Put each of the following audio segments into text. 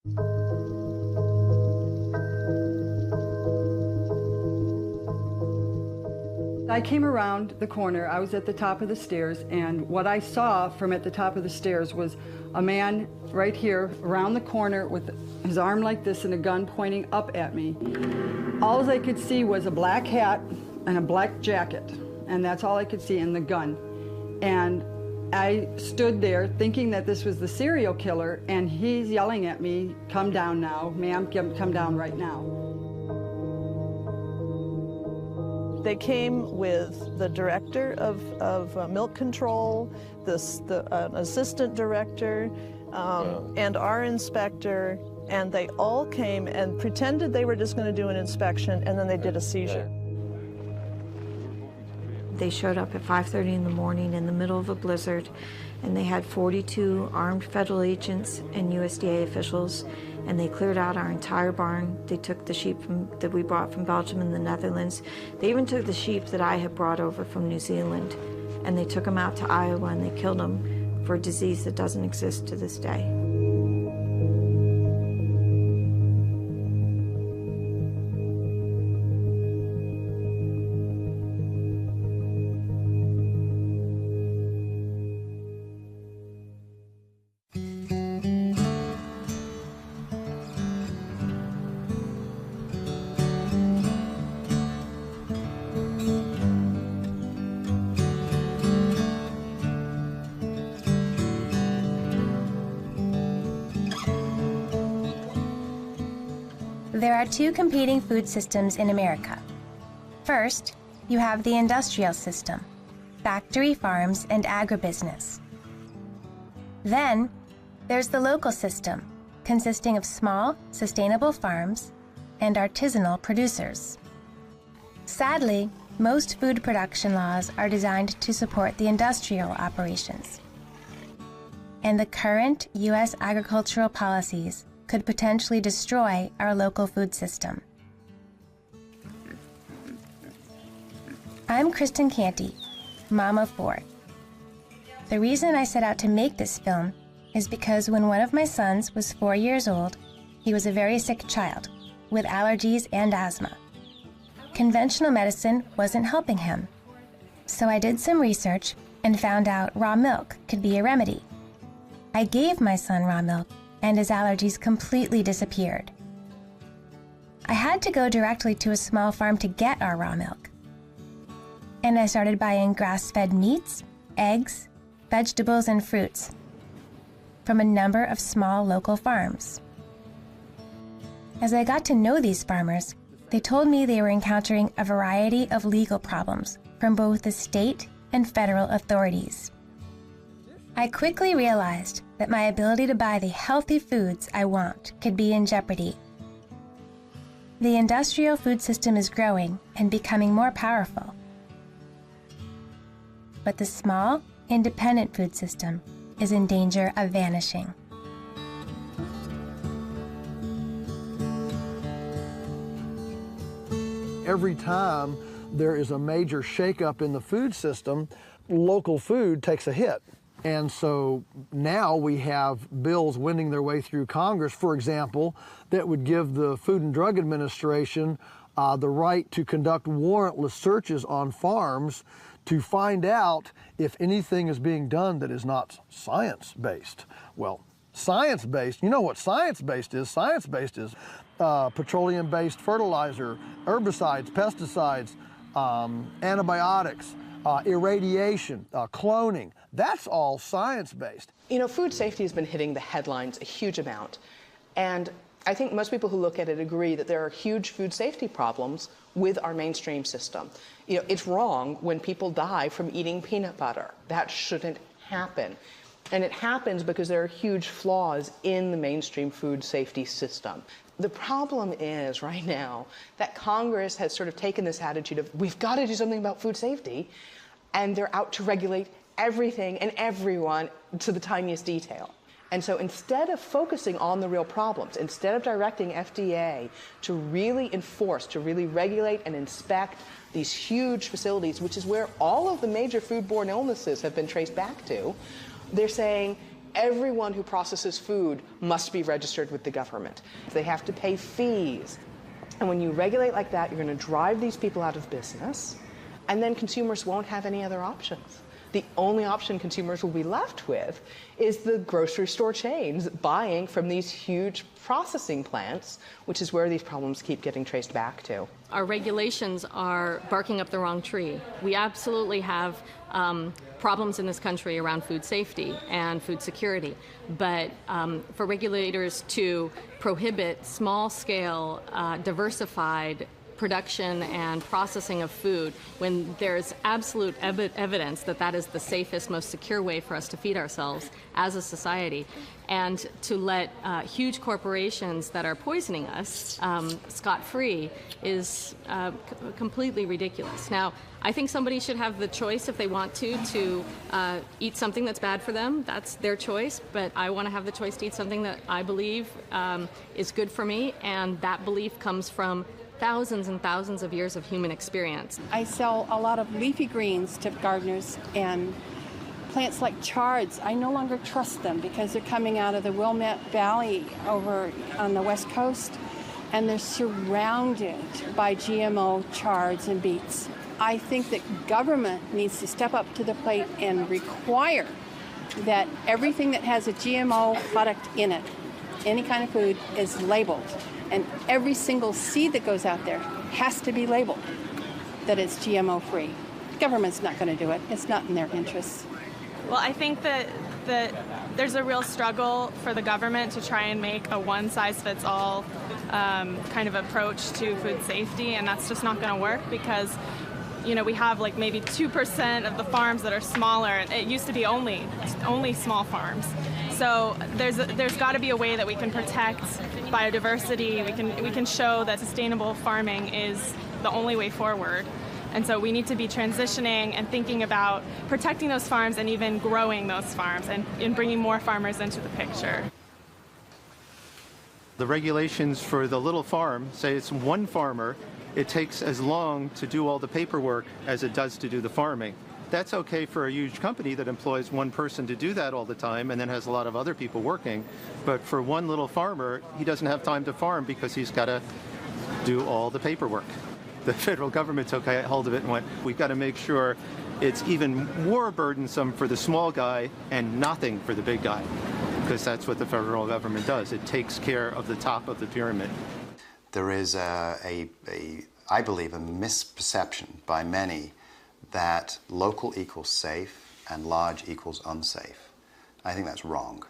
I came around the corner, I was at the top of the stairs, and what I saw from at the top of the stairs was a man right here around the corner with his arm like this and a gun pointing up at me. All I could see was a black hat and a black jacket, and that's all I could see, and the gun. And I stood there thinking that this was the serial killer, and he's yelling at me, "Come down now, ma'am, come down right now." They came with the director of milk control, the assistant director, and our inspector, and they all came and pretended they were just going to do an inspection, and then they did a seizure. They showed up at 5:30 in the morning in the middle of a blizzard, and they had 42 armed federal agents and USDA officials, and they cleared out our entire barn. They took the sheep that we brought from Belgium and the Netherlands. They even took the sheep that I had brought over from New Zealand, and they took them out to Iowa, and they killed them for a disease that doesn't exist to this day. There are two competing food systems in America. First, you have the industrial system, factory farms and agribusiness. Then, there's the local system, consisting of small, sustainable farms and artisanal producers. Sadly, most food production laws are designed to support the industrial operations. And the current U.S. agricultural policies could potentially destroy our local food system. I'm Kristen Canty, mom of 4. The reason I set out to make this film is because when one of my sons was 4 years old, he was a very sick child with allergies and asthma. Conventional medicine wasn't helping him. So I did some research and found out raw milk could be a remedy. I gave my son raw milk, and his allergies completely disappeared. I had to go directly to a small farm to get our raw milk. And I started buying grass-fed meats, eggs, vegetables, and fruits from a number of small local farms. As I got to know these farmers, they told me they were encountering a variety of legal problems from both the state and federal authorities. I quickly realized that my ability to buy the healthy foods I want could be in jeopardy. The industrial food system is growing and becoming more powerful. But the small, independent food system is in danger of vanishing. Every time there is a major shakeup in the food system, local food takes a hit. And so now we have bills wending their way through Congress, for example, that would give the Food and Drug Administration the right to conduct warrantless searches on farms to find out if anything is being done that is not science-based. Well, science-based, you know what science-based is? Science-based is petroleum-based fertilizer, herbicides, pesticides, antibiotics, irradiation, cloning. That's all science-based. You know, food safety has been hitting the headlines a huge amount. And I think most people who look at it agree that there are huge food safety problems with our mainstream system. You know, it's wrong when people die from eating peanut butter. That shouldn't happen. And it happens because there are huge flaws in the mainstream food safety system. The problem is right now that Congress has sort of taken this attitude of we've got to do something about food safety, and they're out to regulate everything and everyone to the tiniest detail. And so instead of focusing on the real problems, instead of directing FDA to really enforce, to really regulate and inspect these huge facilities, which is where all of the major foodborne illnesses have been traced back to, they're saying, everyone who processes food must be registered with the government. They have to pay fees. And when you regulate like that, you're going to drive these people out of business, and then consumers won't have any other options. The only option consumers will be left with is the grocery store chains buying from these huge processing plants, which is where these problems keep getting traced back to. Our regulations are barking up the wrong tree. We absolutely have problems in this country around food safety and food security, but for regulators to prohibit small-scale, diversified production and processing of food when there's absolute evidence that that is the safest, most secure way for us to feed ourselves as a society, and to let huge corporations that are poisoning us scot-free is completely ridiculous. Now, I think somebody should have the choice, if they want to eat something that's bad for them. That's their choice, but I want to have the choice to eat something that I believe is good for me, and that belief comes from thousands and thousands of years of human experience. I sell a lot of leafy greens to gardeners, and plants like chards, I no longer trust them because they're coming out of the Willamette Valley over on the West Coast, and they're surrounded by GMO chards and beets. I think that government needs to step up to the plate and require that everything that has a GMO product in it, any kind of food, is labeled. And every single seed that goes out there has to be labeled that it's GMO-free. The government's not going to do it. It's not in their interests. Well, I think that there's a real struggle for the government to try and make a one-size-fits-all kind of approach to food safety, and that's just not going to work because, you know, we have like maybe 2% of the farms that are smaller. It used to be only small farms. So there's got to be a way that we can protect biodiversity. We can show that sustainable farming is the only way forward. And so we need to be transitioning and thinking about protecting those farms and even growing those farms and bringing more farmers into the picture. The regulations for the little farm say it's one farmer. It takes as long to do all the paperwork as it does to do the farming. That's okay for a huge company that employs one person to do that all the time and then has a lot of other people working. But for one little farmer, he doesn't have time to farm because he's got to do all the paperwork. The federal government took hold of it and went, we've got to make sure it's even more burdensome for the small guy and nothing for the big guy, because that's what the federal government does. It takes care of the top of the pyramid. There is I believe, a misperception by many that local equals safe and large equals unsafe. I think that's wrong.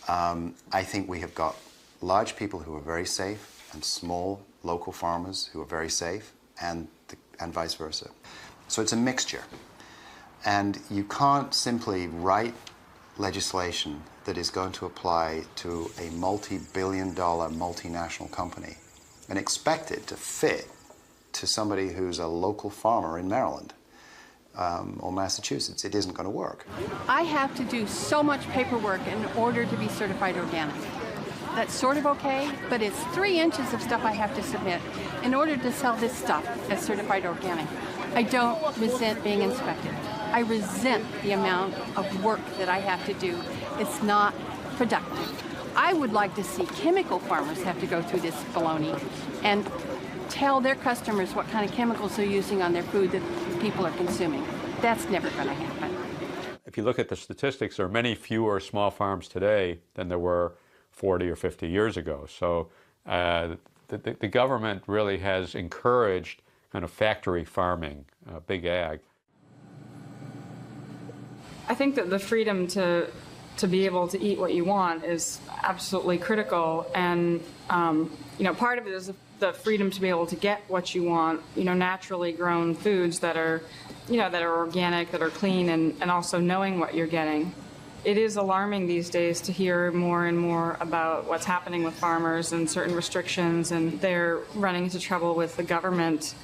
I think we have got large people who are very safe and small local farmers who are very safe, and vice versa. So it's a mixture. And you can't simply write legislation that is going to apply to a multi-billion-dollar multinational company and expect it to fit to somebody who's a local farmer in Maryland or Massachusetts. It isn't going to work. I have to do so much paperwork in order to be certified organic. That's sort of okay, but it's 3 inches of stuff I have to submit in order to sell this stuff as certified organic. I don't resent being inspected. I resent the amount of work that I have to do. It's not productive. I would like to see chemical farmers have to go through this baloney and tell their customers what kind of chemicals they're using on their food that people are consuming. That's never going to happen. If you look at the statistics, there are many fewer small farms today than there were 40 or 50 years ago. So the government really has encouraged kind of factory farming, big ag. I think that the freedom to be able to eat what you want is absolutely critical, and part of it is the freedom to be able to get what you want, naturally grown foods that are, that are organic, that are clean, and also knowing what you're getting. It is alarming these days to hear more and more about what's happening with farmers and certain restrictions, and they're running into trouble with the government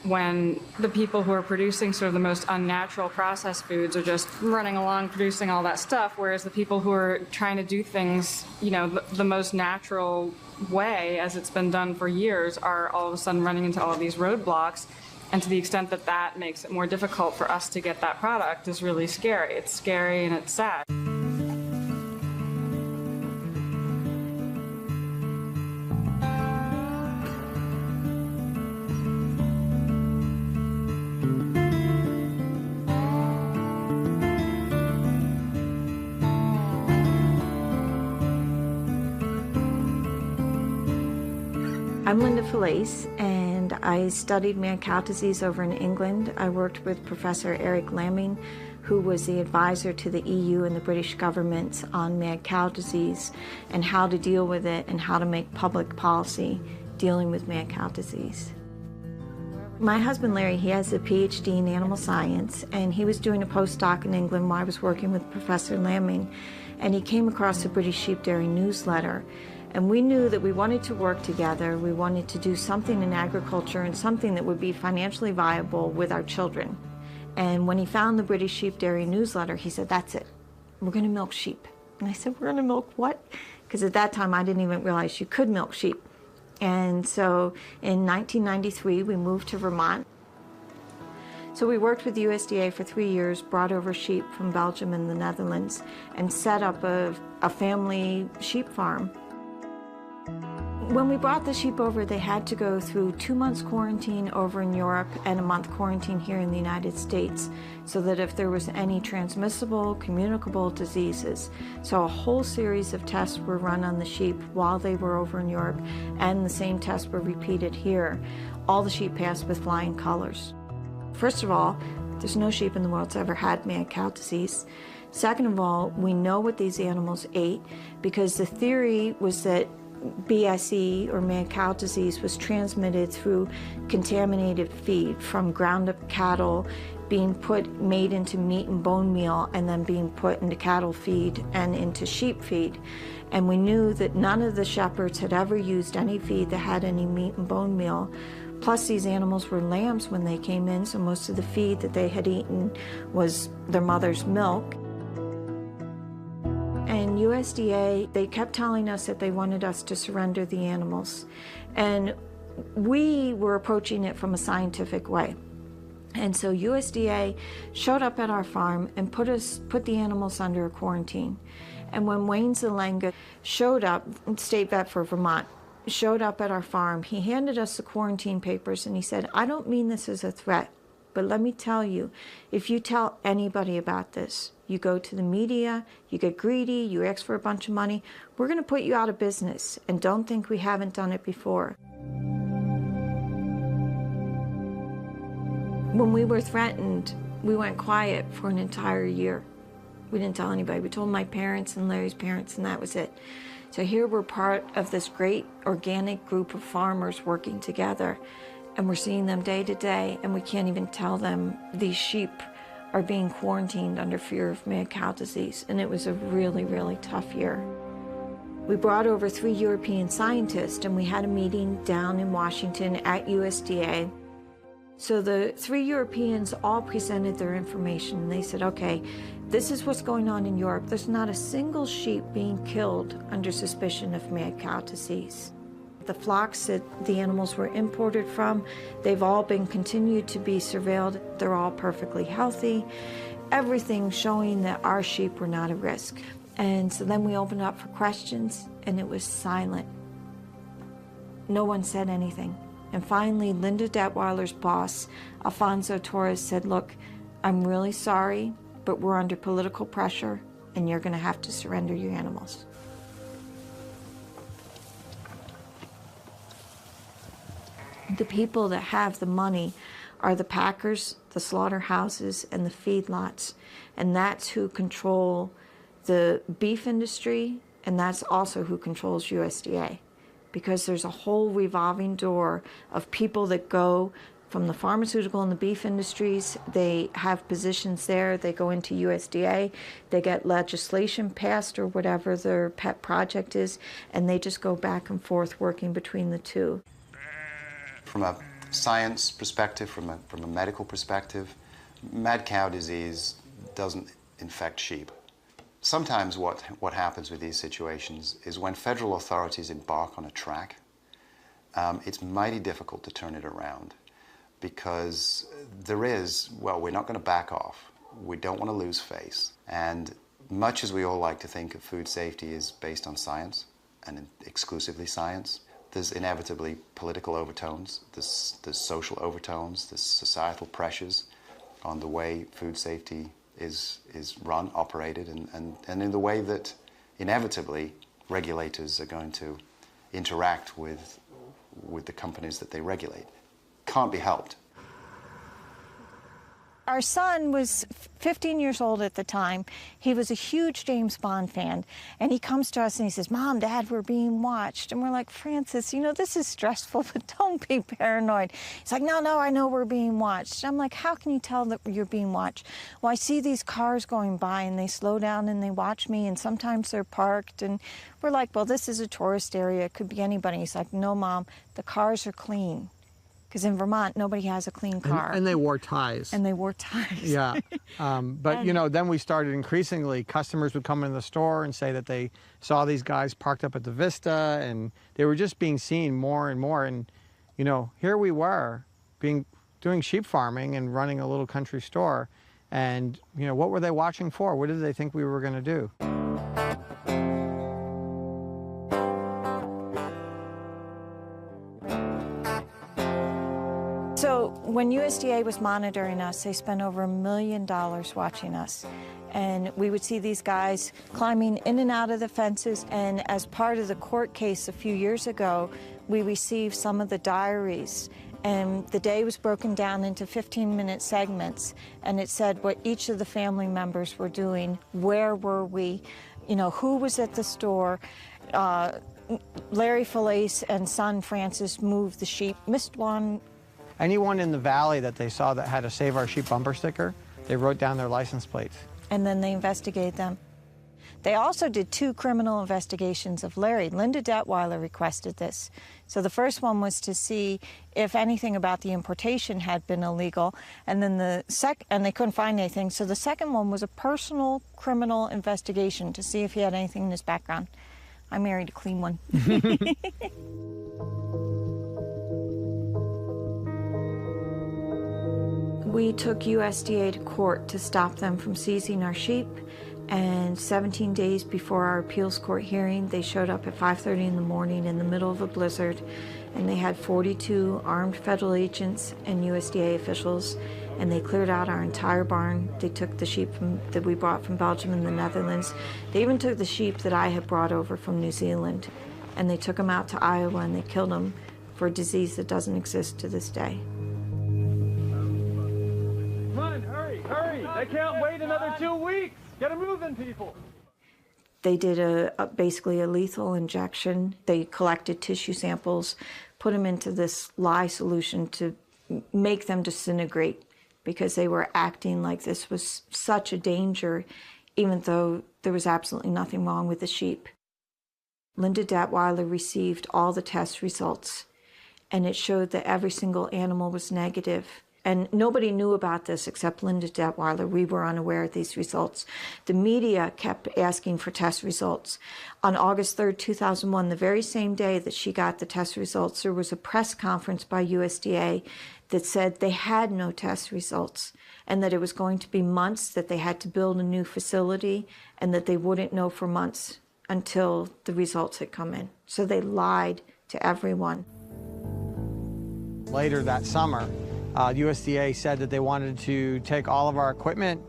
when the people who are producing sort of the most unnatural processed foods are just running along producing all that stuff, whereas the people who are trying to do things, the most natural way, as it's been done for years, are all of a sudden running into all of these roadblocks. And to the extent that that makes it more difficult for us to get that product is really scary. It's scary and it's sad. I'm Linda Felice, and I studied mad cow disease over in England. I worked with Professor Eric Lamming, who was the advisor to the EU and the British governments on mad cow disease and how to deal with it and how to make public policy dealing with mad cow disease. My husband Larry, he has a PhD in animal science, and he was doing a postdoc in England while I was working with Professor Lamming, and he came across the British Sheep Dairy newsletter. And we knew that we wanted to work together. We wanted to do something in agriculture and something that would be financially viable with our children. And when he found the British Sheep Dairy newsletter, he said, that's it. We're going to milk sheep. And I said, we're going to milk what? Because at that time, I didn't even realize you could milk sheep. And so in 1993, we moved to Vermont. So we worked with the USDA for 3 years, brought over sheep from Belgium and the Netherlands, and set up a family sheep farm. When we brought the sheep over, they had to go through 2 months quarantine over in Europe and a month quarantine here in the United States, so that if there was any transmissible, communicable diseases. So a whole series of tests were run on the sheep while they were over in Europe, and the same tests were repeated here. All the sheep passed with flying colors. First of all, there's no sheep in the world that's ever had mad cow disease. Second of all, we know what these animals ate, because the theory was that BSE, or mad cow disease, was transmitted through contaminated feed from ground up cattle being made into meat and bone meal, and then being put into cattle feed and into sheep feed. And we knew that none of the shepherds had ever used any feed that had any meat and bone meal. Plus, these animals were lambs when they came in, so most of the feed that they had eaten was their mother's milk. And USDA, they kept telling us that they wanted us to surrender the animals. And we were approaching it from a scientific way. And so USDA showed up at our farm and put the animals under a quarantine. And when Wayne Zelenga showed up, state vet for Vermont, showed up at our farm, he handed us the quarantine papers and he said, I don't mean this as a threat, but let me tell you, if you tell anybody about this, you go to the media, you get greedy, you ask for a bunch of money, we're going to put you out of business, and don't think we haven't done it before. When we were threatened, we went quiet for an entire year. We didn't tell anybody. We told my parents and Larry's parents, and that was it. So here we're part of this great organic group of farmers working together, and we're seeing them day to day, and we can't even tell them these sheep are being quarantined under fear of mad cow disease. And it was a really, really tough year. We brought over 3 European scientists, and we had a meeting down in Washington at USDA. So the 3 Europeans all presented their information, and they said, okay, this is what's going on in Europe. There's not a single sheep being killed under suspicion of mad cow disease. The flocks that the animals were imported from, they've all been continued to be surveilled. They're all perfectly healthy. Everything showing that our sheep were not at risk. And so then we opened up for questions, and it was silent. No one said anything. And finally, Linda Detweiler's boss, Alfonso Torres, said, look, I'm really sorry, but we're under political pressure, and you're going to have to surrender your animals. The people that have the money are the packers, the slaughterhouses, and the feedlots. And that's who control the beef industry, and that's also who controls USDA. Because there's a whole revolving door of people that go from the pharmaceutical and the beef industries. They have positions there. They go into USDA. They get legislation passed or whatever their pet project is, and they just go back and forth working between the two. From a science perspective, from a medical perspective, mad cow disease doesn't infect sheep. Sometimes what happens with these situations is when federal authorities embark on a track, it's mighty difficult to turn it around, because we're not going to back off. We don't want to lose face. And much as we all like to think of food safety is based on science, and exclusively science, there's inevitably political overtones, there's social overtones, there's societal pressures on the way food safety is run, operated, and in the way that inevitably regulators are going to interact with with the companies that they regulate. Can't be helped. Our son was 15 years old at the time. He was a huge James Bond fan. And he comes to us and he says, Mom, Dad, we're being watched. And we're like, Francis, you know, this is stressful, but don't be paranoid. He's like, no, I know we're being watched. I'm like, how can you tell that you're being watched? Well, I see these cars going by and they slow down and they watch me, and sometimes they're parked. And we're like, well, this is a tourist area. It could be anybody. He's like, no, Mom, the cars are clean. Because in Vermont, nobody has a clean car. And they wore ties. And they wore ties. Yeah. But, you know, then we started increasingly, customers would come in the store and say that they saw these guys parked up at the Vista, and they were just being seen more and more. And, you know, here we were doing sheep farming and running a little country store. And, you know, what were they watching for? What did they think we were going to do? So when USDA was monitoring us, they spent over $1 million watching us. And we would see these guys climbing in and out of the fences. And as part of the court case a few years ago, we received some of the diaries. And the day was broken down into 15-minute segments. And it said what each of the family members were doing, where were we, you know, who was at the store. Larry Felice and son Francis moved the sheep, missed one. Anyone in the valley that they saw that had a Save Our Sheep bumper sticker, they wrote down their license plates. And then they investigated them. They also did 2 criminal investigations of Larry. Linda Detweiler requested this. So the first one was to see if anything about the importation had been illegal, and then and they couldn't find anything. So the second one was a personal criminal investigation to see if he had anything in his background. I married a clean one. We took USDA to court to stop them from seizing our sheep, and 17 days before our appeals court hearing, they showed up at 5:30 in the morning in the middle of a blizzard, and they had 42 armed federal agents and USDA officials, and they cleared out our entire barn. They took the sheep that we brought from Belgium and the Netherlands. They even took the sheep that I had brought over from New Zealand, and they took them out to Iowa and they killed them for a disease that doesn't exist to this day. Hurry! They can't wait another 2 weeks! Get them moving, people! They did basically a lethal injection. They collected tissue samples, put them into this lye solution to make them disintegrate, because they were acting like this was such a danger, even though there was absolutely nothing wrong with the sheep. Linda Detweiler received all the test results, and it showed that every single animal was negative. And nobody knew about this except Linda Detweiler. We were unaware of these results. The media kept asking for test results. On August 3rd, 2001, the very same day that she got the test results, there was a press conference by USDA that said they had no test results, and that it was going to be months, that they had to build a new facility, and that they wouldn't know for months until the results had come in. So they lied to everyone. Later that summer, USDA said that they wanted to take all of our equipment,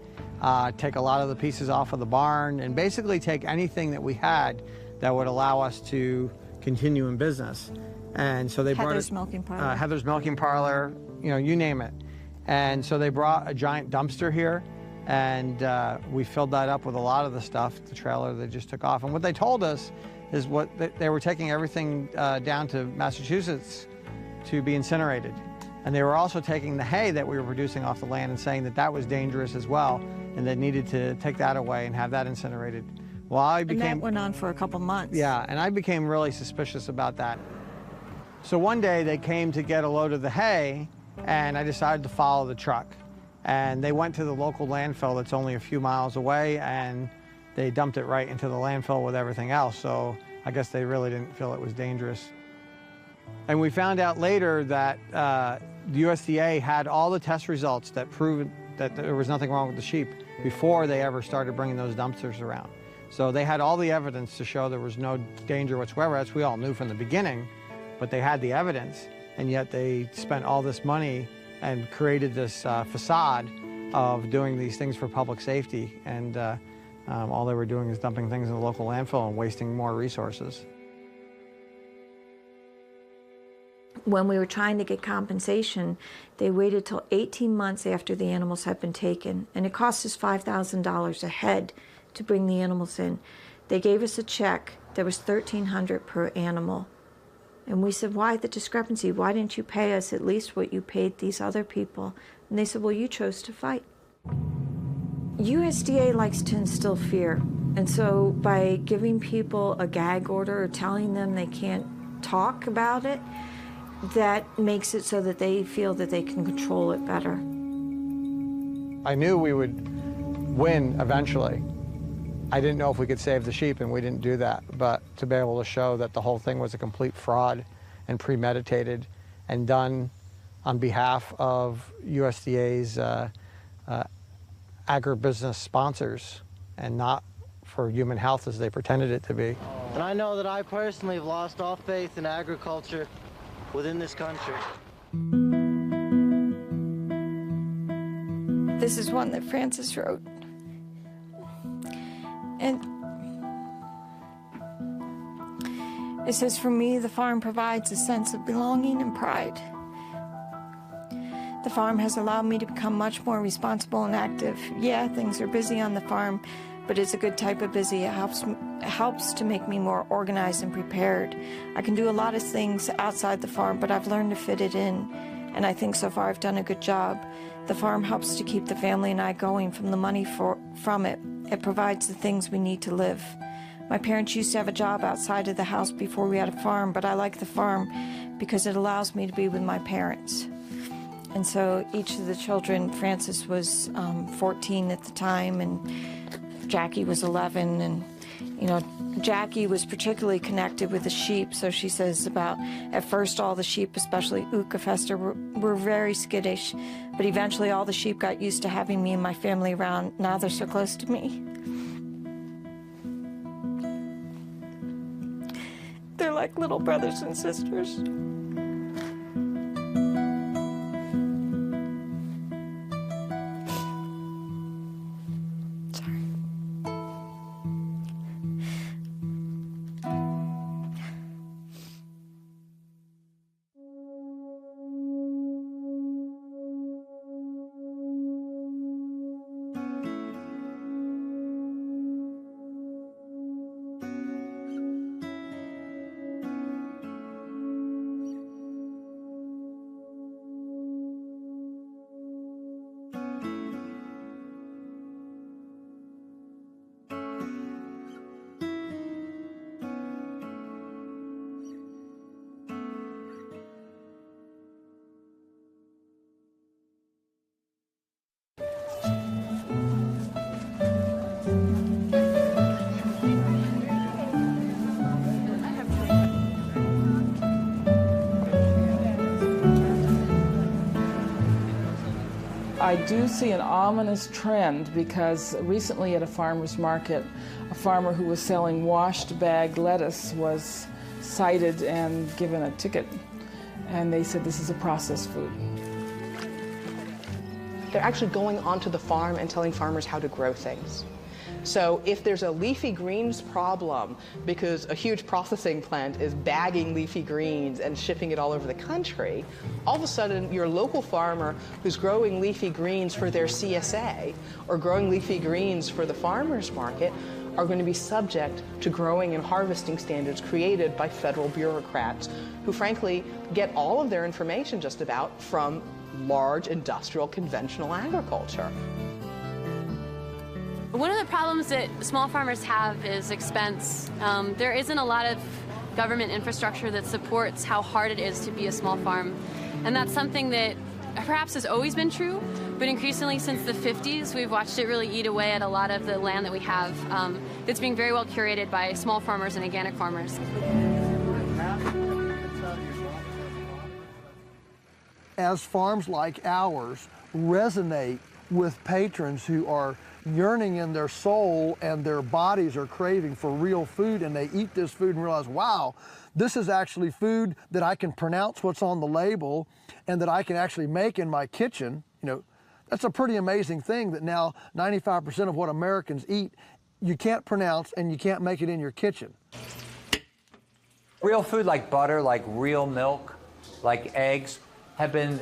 take a lot of the pieces off of the barn, and basically take anything that we had that would allow us to continue in business. And so they brought Heather's milking parlor. Heather's milking parlor, you know, you name it. And so they brought a giant dumpster here, and we filled that up with a lot of the stuff, the trailer they just took off. And what they told us is they were taking everything down to Massachusetts to be incinerated. And they were also taking the hay that we were producing off the land and saying that that was dangerous as well, and they needed to take that away and have that incinerated. Well, And that went on for a couple months. Yeah, and I became really suspicious about that. So one day they came to get a load of the hay, and I decided to follow the truck. And they went to the local landfill that's only a few miles away, and they dumped it right into the landfill with everything else. So I guess they really didn't feel it was dangerous. And we found out later that the USDA had all the test results that proved that there was nothing wrong with the sheep before they ever started bringing those dumpsters around. So they had all the evidence to show there was no danger whatsoever, as we all knew from the beginning, but they had the evidence, and yet they spent all this money and created this facade of doing these things for public safety, and all they were doing is dumping things in the local landfill and wasting more resources. when we were trying to get compensation, they waited till 18 months after the animals had been taken, and it cost us $5,000 a head to bring the animals in. They gave us a check that was $1,300 per animal. And we said, why the discrepancy? Why didn't you pay us at least what you paid these other people? And they said, well, you chose to fight. USDA likes to instill fear. And so by giving people a gag order or telling them they can't talk about it, that makes it so that they feel that they can control it better. I knew we would win eventually. I didn't know if we could save the sheep, and we didn't do that. But to be able to show that the whole thing was a complete fraud and premeditated and done on behalf of USDA's agribusiness sponsors and not for human health as they pretended it to be. And I know that I personally have lost all faith in agriculture within this country. This is one that Francis wrote. And it says, for me, the farm provides a sense of belonging and pride. The farm has allowed me to become much more responsible and active. Yeah, things are busy on the farm, but it's a good type of busy. It helps to make me more organized and prepared. I can do a lot of things outside the farm, but I've learned to fit it in, and I think so far I've done a good job. The farm helps to keep the family and I going from the money from it. It provides the things we need to live. My parents used to have a job outside of the house before we had a farm, but I like the farm because it allows me to be with my parents. And so each of the children, Francis was 14 at the time, and Jackie was 11, and you know, Jackie was particularly connected with the sheep, so she says about, at first all the sheep, especially Ukafester, were very skittish, but eventually all the sheep got used to having me and my family around. Now they're so close to me. They're like little brothers and sisters. I do see an ominous trend because recently at a farmer's market, a farmer who was selling washed bagged lettuce was cited and given a ticket. And they said this is a processed food. They're actually going onto the farm and telling farmers how to grow things. So if there's a leafy greens problem because a huge processing plant is bagging leafy greens and shipping it all over the country, all of a sudden your local farmer who's growing leafy greens for their CSA or growing leafy greens for the farmer's market are going to be subject to growing and harvesting standards created by federal bureaucrats who frankly get all of their information just about from large industrial conventional agriculture. One of the problems that small farmers have is expense. There isn't a lot of government infrastructure that supports how hard it is to be a small farm. And that's something that perhaps has always been true, but increasingly since the 50s, we've watched it really eat away at a lot of the land that we have that's being very well curated by small farmers and organic farmers. As farms like ours resonate with patrons who are yearning in their soul and their bodies are craving for real food, and they eat this food and realize, wow, this is actually food that I can pronounce what's on the label and that I can actually make in my kitchen. You know, that's a pretty amazing thing that now 95% of what Americans eat, you can't pronounce and you can't make it in your kitchen. Real food like butter, like real milk, like eggs, have been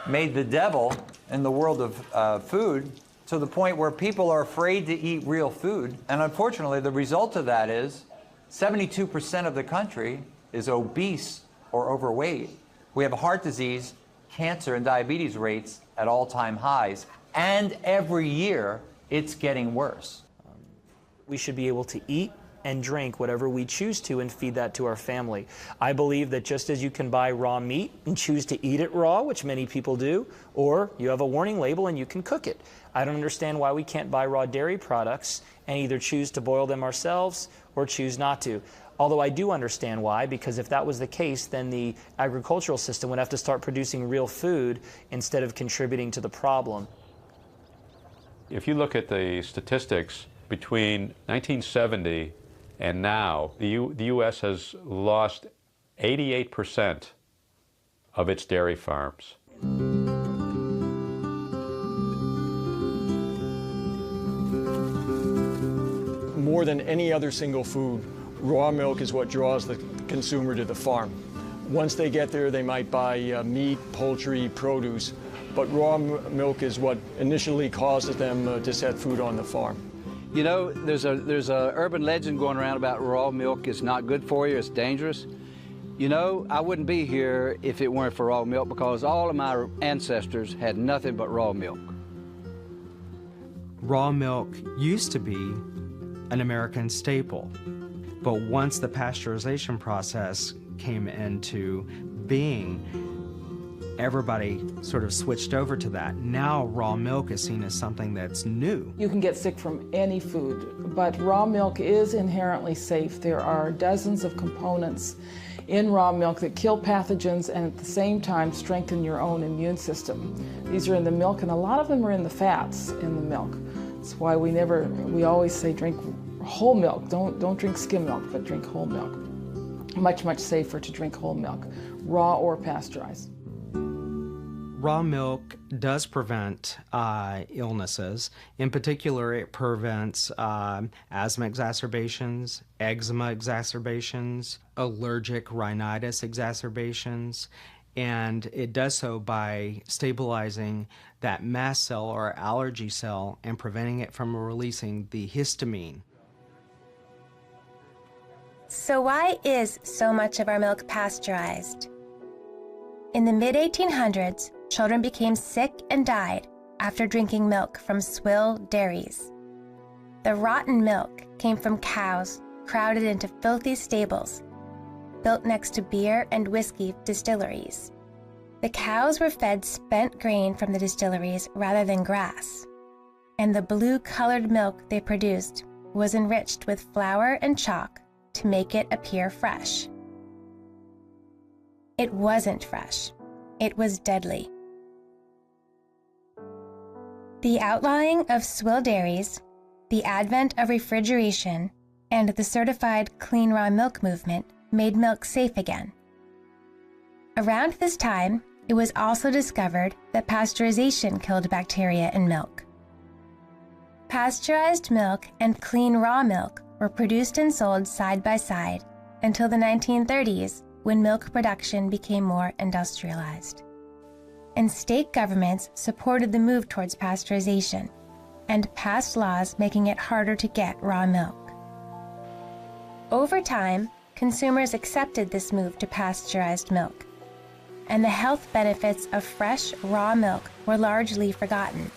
made the devil in the world of food, to the point where people are afraid to eat real food. And unfortunately, the result of that is 72% of the country is obese or overweight. We have heart disease, cancer, and diabetes rates at all-time highs. And every year, it's getting worse. We should be able to eat and drink whatever we choose to and feed that to our family. I believe that just as you can buy raw meat and choose to eat it raw, which many people do, or you have a warning label and you can cook it. I don't understand why we can't buy raw dairy products and either choose to boil them ourselves or choose not to. Although I do understand why, because if that was the case, then the agricultural system would have to start producing real food instead of contributing to the problem. If you look at the statistics between 1970 and now, the U.S. has lost 88% of its dairy farms. More than any other single food, raw milk is what draws the consumer to the farm. Once they get there, they might buy meat, poultry, produce, but raw milk is what initially causes them to set food on the farm. You know, there's a urban legend going around about raw milk is not good for you, it's dangerous. You know, I wouldn't be here if it weren't for raw milk, because all of my ancestors had nothing but raw milk. Raw milk used to be an American staple, but once the pasteurization process came into being, everybody sort of switched over to that. Now raw milk is seen as something that's new. You can get sick from any food, but raw milk is inherently safe. There are dozens of components in raw milk that kill pathogens and at the same time strengthen your own immune system. These are in the milk, and a lot of them are in the fats in the milk. That's why we always say drink whole milk. Don't drink skim milk, but drink whole milk. Much, much safer to drink whole milk, raw or pasteurized. Raw milk does prevent illnesses. In particular, it prevents asthma exacerbations, eczema exacerbations, allergic rhinitis exacerbations, and it does so by stabilizing that mast cell or allergy cell and preventing it from releasing the histamine. So why is so much of our milk pasteurized? In the mid-1800s, children became sick and died after drinking milk from swill dairies. The rotten milk came from cows crowded into filthy stables, built next to beer and whiskey distilleries. The cows were fed spent grain from the distilleries rather than grass, and the blue-colored milk they produced was enriched with flour and chalk to make it appear fresh. It wasn't fresh. It was deadly. The outlawing of swill dairies, the advent of refrigeration, and the certified clean raw milk movement made milk safe again. Around this time, it was also discovered that pasteurization killed bacteria in milk. Pasteurized milk and clean raw milk were produced and sold side by side until the 1930s, when milk production became more industrialized. And state governments supported the move towards pasteurization and passed laws making it harder to get raw milk. Over time, consumers accepted this move to pasteurized milk, and the health benefits of fresh, raw milk were largely forgotten.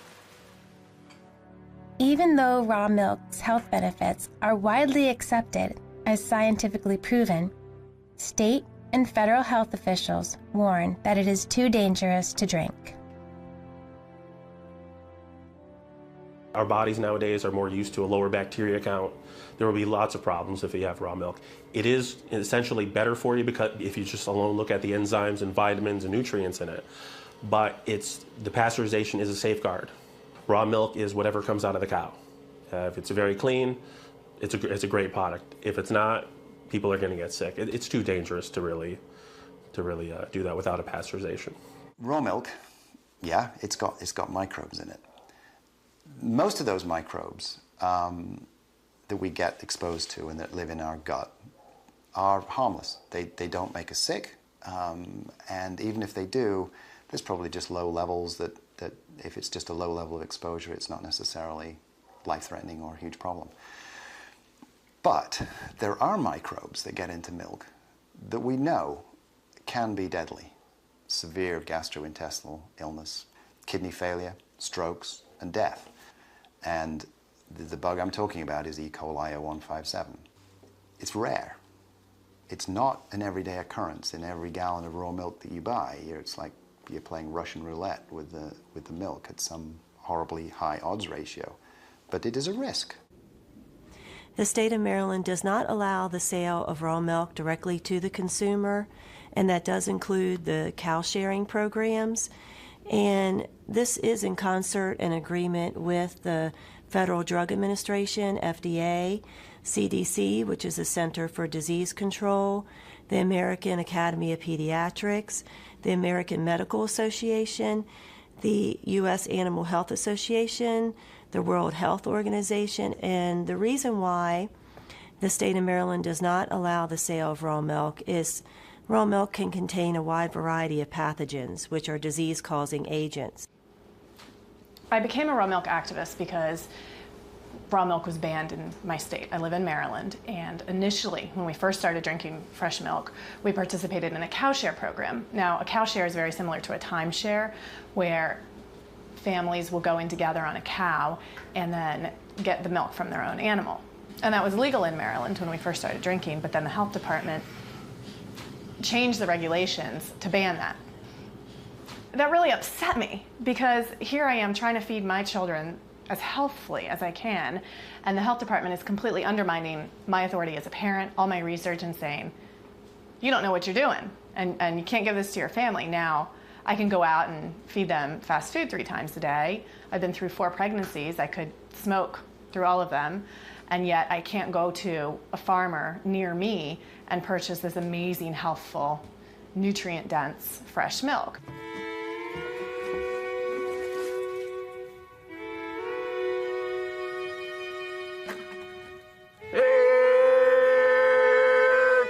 Even though raw milk's health benefits are widely accepted as scientifically proven, state and federal health officials warn that it is too dangerous to drink. Our bodies nowadays are more used to a lower bacteria count. There will be lots of problems if you have raw milk. It is essentially better for you because if you just alone look at the enzymes and vitamins and nutrients in it. But the pasteurization is a safeguard. Raw milk is whatever comes out of the cow. If it's very clean, it's a great product. If it's not, people are going to get sick. It's too dangerous to really do that without a pasteurization. Raw milk, yeah, it's got microbes in it. Most of those microbes that we get exposed to and that live in our gut are harmless. They don't make us sick. And even if they do, there's probably just low levels that if it's just a low level of exposure, it's not necessarily life-threatening or a huge problem. But there are microbes that get into milk that we know can be deadly. Severe gastrointestinal illness, kidney failure, strokes, and death. And the bug I'm talking about is E. coli 0157. It's rare. It's not an everyday occurrence in every gallon of raw milk that you buy. It's like you're playing Russian roulette with the milk at some horribly high odds ratio. But it is a risk. The state of Maryland does not allow the sale of raw milk directly to the consumer, and that does include the cow sharing programs. And this is in concert and agreement with the Federal Drug Administration, FDA, CDC, which is the Center for Disease Control, the American Academy of Pediatrics, the American Medical Association, the U.S. Animal Health Association, the World Health Organization. And the reason why the state of Maryland does not allow the sale of raw milk is raw milk can contain a wide variety of pathogens, which are disease-causing agents. I became a raw milk activist because raw milk was banned in my state. I live in Maryland, and initially, when we first started drinking fresh milk, we participated in a cow share program. Now, a cow share is very similar to a timeshare, where families will go in together on a cow and then get the milk from their own animal. And that was legal in Maryland when we first started drinking, but then the health department changed the regulations to ban that. That really upset me, because here I am trying to feed my children as healthfully as I can, and the health department is completely undermining my authority as a parent, all my research, and saying, you don't know what you're doing, and you can't give this to your family. Now, I can go out and feed them fast food 3 times a day. I've been through 4 pregnancies. I could smoke through all of them, and yet I can't go to a farmer near me and purchase this amazing, healthful, nutrient-dense, fresh milk.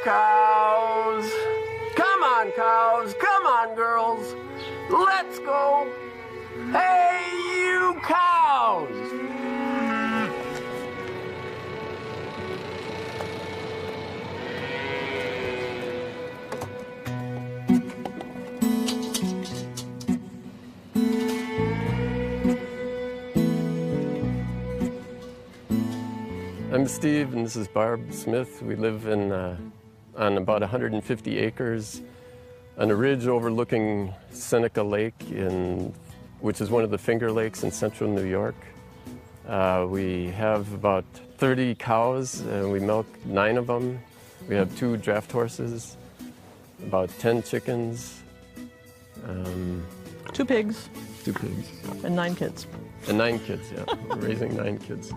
Cows! Come on, cows! Come on, girls! Let's go! Hey, you cows! I'm Steve, and this is Barb Smith. We live on about 150 acres on a ridge overlooking Seneca Lake, which is one of the Finger Lakes in central New York. We have about 30 cows, and we milk 9 of them. We have 2 draft horses, about 10 chickens. 2 pigs. 2 pigs. And 9 kids. And 9 kids, yeah. We're raising 9 kids.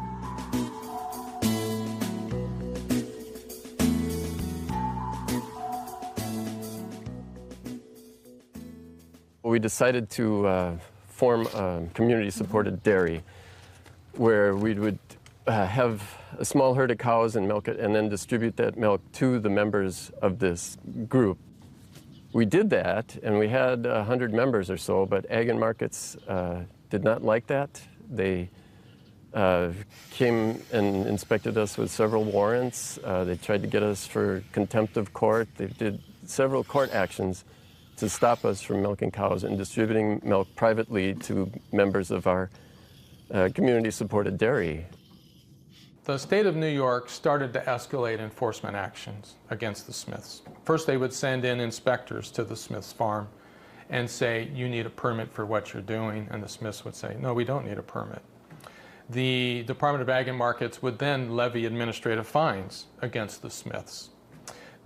We decided to form a community-supported dairy where we would have a small herd of cows and milk it, and then distribute that milk to the members of this group. We did that, and we had 100 members or so, but Ag and Markets did not like that. They came and inspected us with several warrants. They tried to get us for contempt of court. They did several court actions to stop us from milking cows and distributing milk privately to members of our community-supported dairy. The state of New York started to escalate enforcement actions against the Smiths. First, they would send in inspectors to the Smiths farm and say, you need a permit for what you're doing, and the Smiths would say, no, we don't need a permit. The Department of Ag and Markets would then levy administrative fines against the Smiths.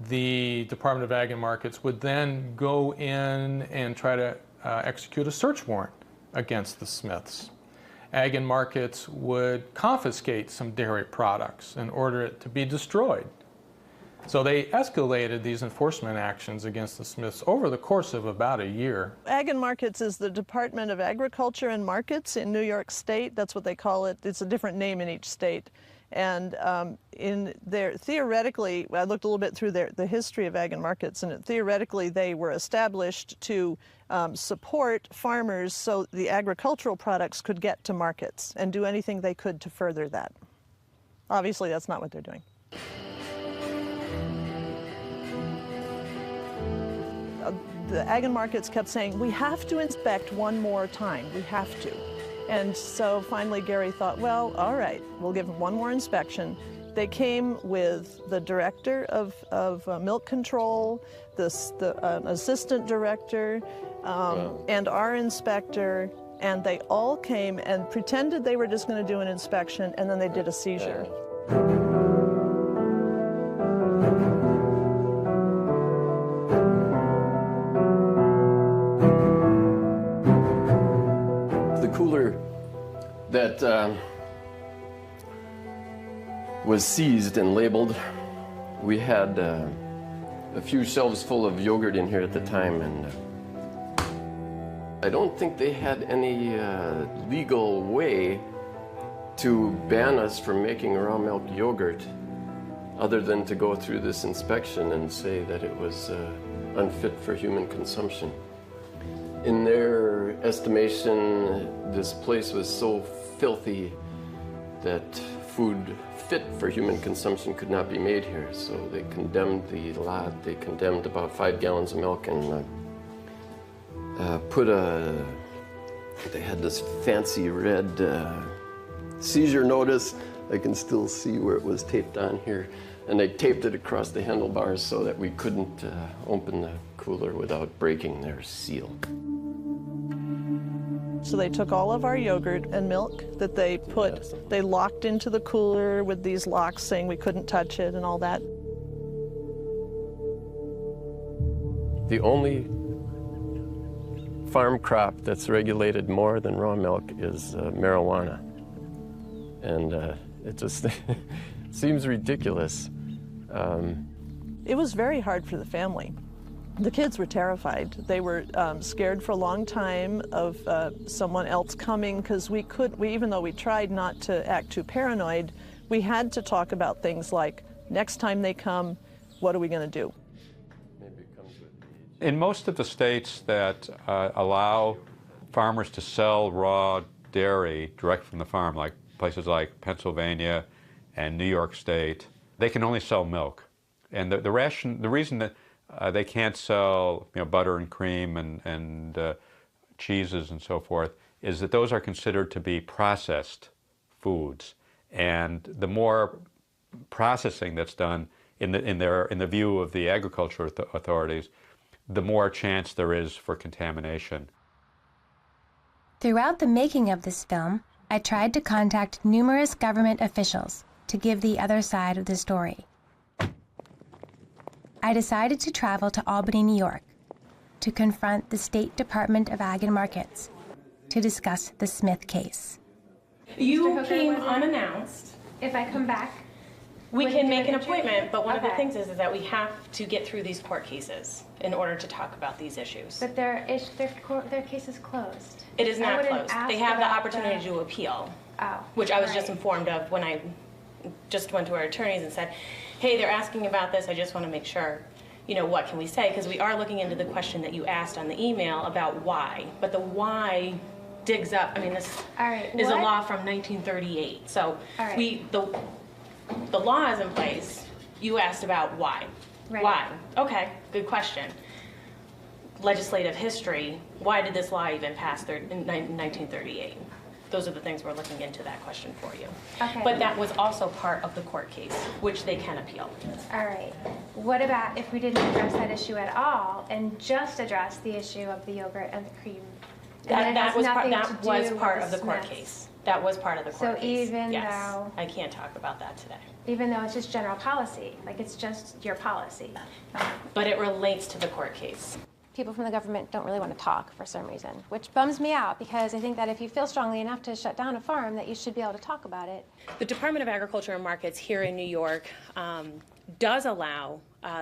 The Department of Ag and Markets would then go in and try to execute a search warrant against the Smiths. Ag and Markets would confiscate some dairy products and order it to be destroyed. So they escalated these enforcement actions against the Smiths over the course of about a year. Ag and Markets is the Department of Agriculture and Markets in New York State. That's what they call it. It's a different name in each state. And in their theoretically, I looked a little bit through the history of ag and markets, and theoretically they were established to support farmers so the agricultural products could get to markets and do anything they could to further that. Obviously, that's not what they're doing. The ag and markets kept saying, we have to inspect one more time, we have to. And so finally Gary thought, well, all right, we'll give them one more inspection. They came with the director of milk control, the assistant director, and our inspector, and they all came and pretended they were just going to do an inspection, and then they did a seizure. The cooler that was seized and labeled, we had a few shelves full of yogurt in here at the time, and I don't think they had any legal way to ban us from making raw milk yogurt other than to go through this inspection and say that it was unfit for human consumption. In their estimation, this place was so filthy that food fit for human consumption could not be made here. So they condemned the lot. They condemned about 5 gallons of milk and they had this fancy red seizure notice. I can still see where it was taped on here. And they taped it across the handlebars so that we couldn't open the cooler without breaking their seal. So they took all of our yogurt and milk that they they locked into the cooler with these locks saying we couldn't touch it and all that. The only farm crop that's regulated more than raw milk is marijuana. And it just seems ridiculous. It was very hard for the family. The kids were terrified. They were scared for a long time of someone else coming, because even though we tried not to act too paranoid, we had to talk about things like, next time they come, what are we going to do? In most of the states that allow farmers to sell raw dairy direct from the farm, like places like Pennsylvania and New York State, they can only sell milk. And the reason that they can't sell butter and cream and cheeses and so forth is that those are considered to be processed foods. And the more processing that's done in the view of the agriculture authorities, the more chance there is for contamination. Throughout the making of this film, I tried to contact numerous government officials to give the other side of the story. I decided to travel to Albany, New York, to confront the State Department of Ag and Markets to discuss the Smith case. You came unannounced. If I come back, we can make an appointment, but one of the things is that we have to get through these court cases in order to talk about these issues. But their case is closed. It is not closed. They have the opportunity to appeal, which I was just informed of when I just went to our attorneys and said, hey, they're asking about this. I just want to make sure, what can we say? Because we are looking into the question that you asked on the email about why. But the why digs up. This is a law from 1938. So the law is in place. You asked about why. Right. Why? Okay, good question. Legislative history, why did this law even pass in 1938? Those are the things we're looking into that question for you. Okay. But that was also part of the court case, which they can appeal. All right. What about if we didn't address that issue at all and just address the issue of the yogurt and the cream? That was part of the court case. That was part of the court case. So even though... I can't talk about that today. Even though it's just general policy, like it's just your policy. But it relates to the court case. People from the government don't really want to talk for some reason, which bums me out because I think that if you feel strongly enough to shut down a farm, that you should be able to talk about it. The Department of Agriculture and Markets here in New York does allow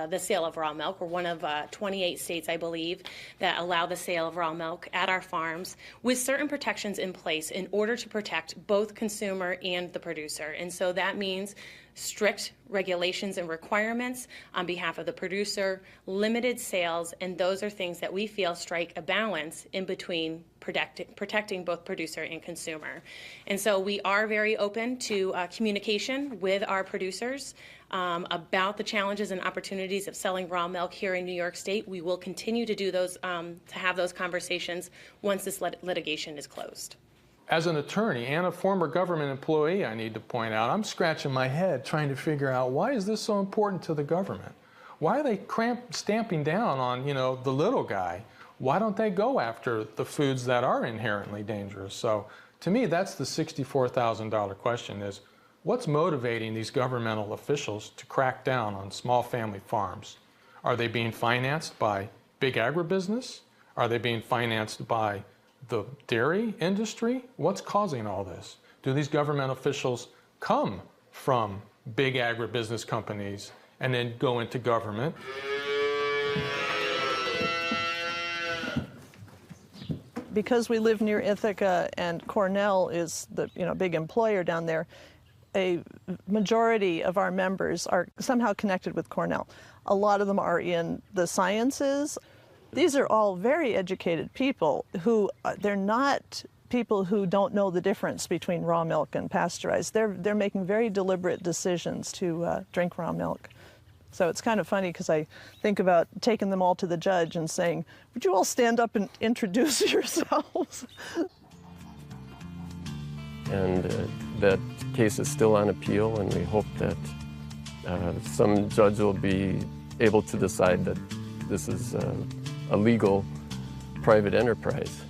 the sale of raw milk. We're one of 28 states, I believe, that allow the sale of raw milk at our farms with certain protections in place in order to protect both consumer and the producer. And so that means strict regulations and requirements on behalf of the producer, limited sales, and those are things that we feel strike a balance in between protecting both producer and consumer. And so we are very open to communication with our producers about the challenges and opportunities of selling raw milk here in New York State. We will continue to do those, to have those conversations once this litigation is closed. As an attorney and a former government employee, I need to point out, I'm scratching my head trying to figure out, why is this so important to the government? Why are they stamping down on, the little guy? Why don't they go after the foods that are inherently dangerous? So to me, that's the $64,000 question is, what's motivating these governmental officials to crack down on small family farms? Are they being financed by big agribusiness? Are they being financed by the dairy industry? What's causing all this? Do these government officials come from big agribusiness companies and then go into government? Because we live near Ithaca and Cornell is the big employer down there, a majority of our members are somehow connected with Cornell. A lot of them are in the sciences. These are all very educated people who, they're not people who don't know the difference between raw milk and pasteurized. They're making very deliberate decisions to drink raw milk. So it's kind of funny because I think about taking them all to the judge and saying, would you all stand up and introduce yourselves? And that case is still on appeal, and we hope that some judge will be able to decide that this is a legal private enterprise.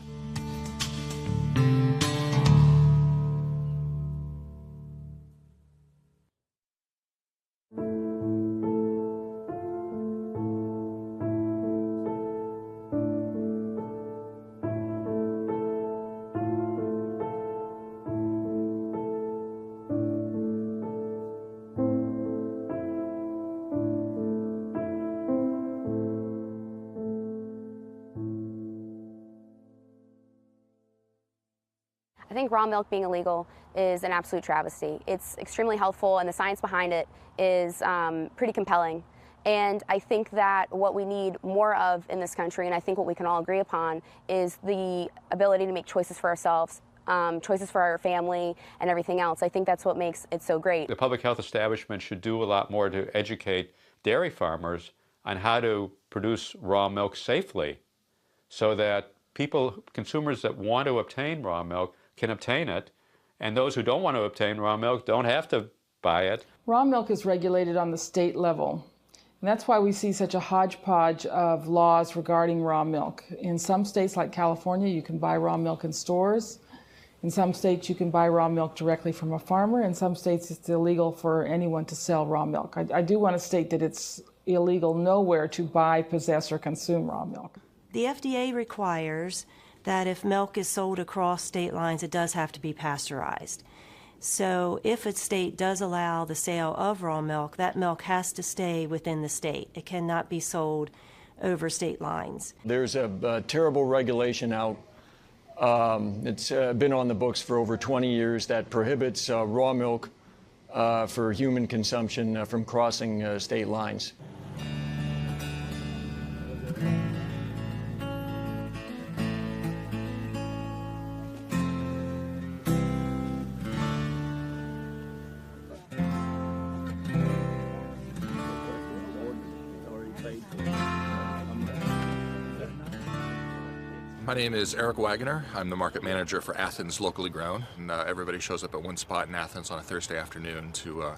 I think raw milk being illegal is an absolute travesty. It's extremely healthful, and the science behind it is pretty compelling. And I think that what we need more of in this country, and I think what we can all agree upon, is the ability to make choices for ourselves, choices for our family, and everything else. I think that's what makes it so great. The public health establishment should do a lot more to educate dairy farmers on how to produce raw milk safely, so that consumers that want to obtain raw milk can obtain it, and those who don't want to obtain raw milk don't have to buy it. Raw milk is regulated on the state level, and that's why we see such a hodgepodge of laws regarding raw milk. In some states like California, you can buy raw milk in stores. In some states, you can buy raw milk directly from a farmer. In some states, it's illegal for anyone to sell raw milk. I do want to state that it's illegal nowhere to buy, possess, or consume raw milk. The FDA requires that if milk is sold across state lines, it does have to be pasteurized. So if a state does allow the sale of raw milk, that milk has to stay within the state. It cannot be sold over state lines. There's a terrible regulation out. It's been on the books for over 20 years that prohibits raw milk for human consumption from crossing state lines. My name is Eric Wagoner. I'm the market manager for Athens Locally Grown. And, everybody shows up at one spot in Athens on a Thursday afternoon to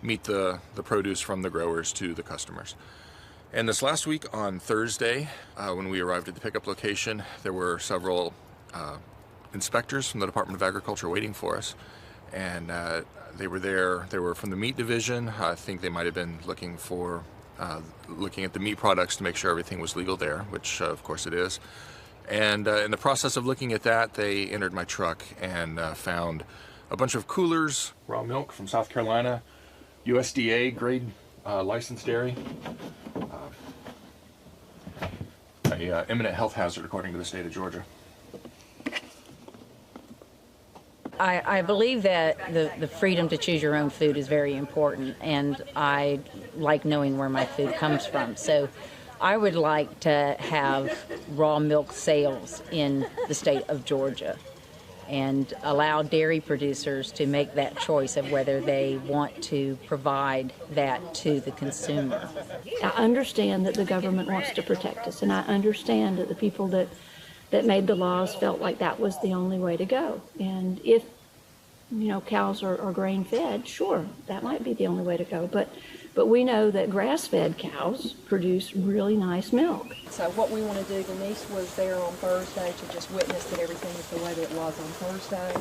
meet the produce from the growers to the customers. And this last week on Thursday, when we arrived at the pickup location, there were several inspectors from the Department of Agriculture waiting for us. And they were there. They were from the meat division. I think they might have been looking at the meat products to make sure everything was legal there, which of course it is. And in the process of looking at that, they entered my truck and found a bunch of coolers. Raw milk from South Carolina, USDA grade licensed dairy, a imminent health hazard according to the state of Georgia. I believe that the freedom to choose your own food is very important, and I like knowing where my food comes from. So I would like to have raw milk sales in the state of Georgia and allow dairy producers to make that choice of whether they want to provide that to the consumer. I understand that the government wants to protect us, and I understand that the people that made the laws felt like that was the only way to go. And if, cows are grain-fed, sure, that might be the only way to go. But we know that grass-fed cows produce really nice milk. So what we want to do, Denise was there on Thursday to just witness that everything is the way that it was on Thursday.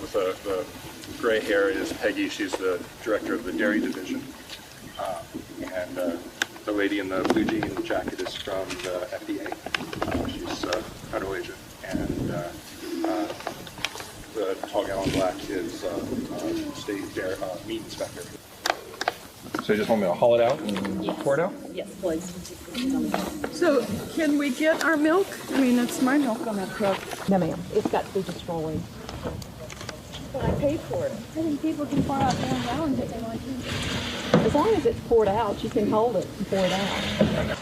With the gray hair is Peggy. She's the director of the dairy division. And the lady in the blue jean jacket is from the FDA. She's federal agent. And the tall gal in black is state dairy, meat inspector. So you just want me to haul it out and pour it out? Yes, please. So can we get our milk? I mean, it's my milk on that truck. No, ma'am. It's got to be destroyed. But I paid for it. I think people can pour out their own gallons if they want to. As long as it's poured out, you can hold it and pour it out.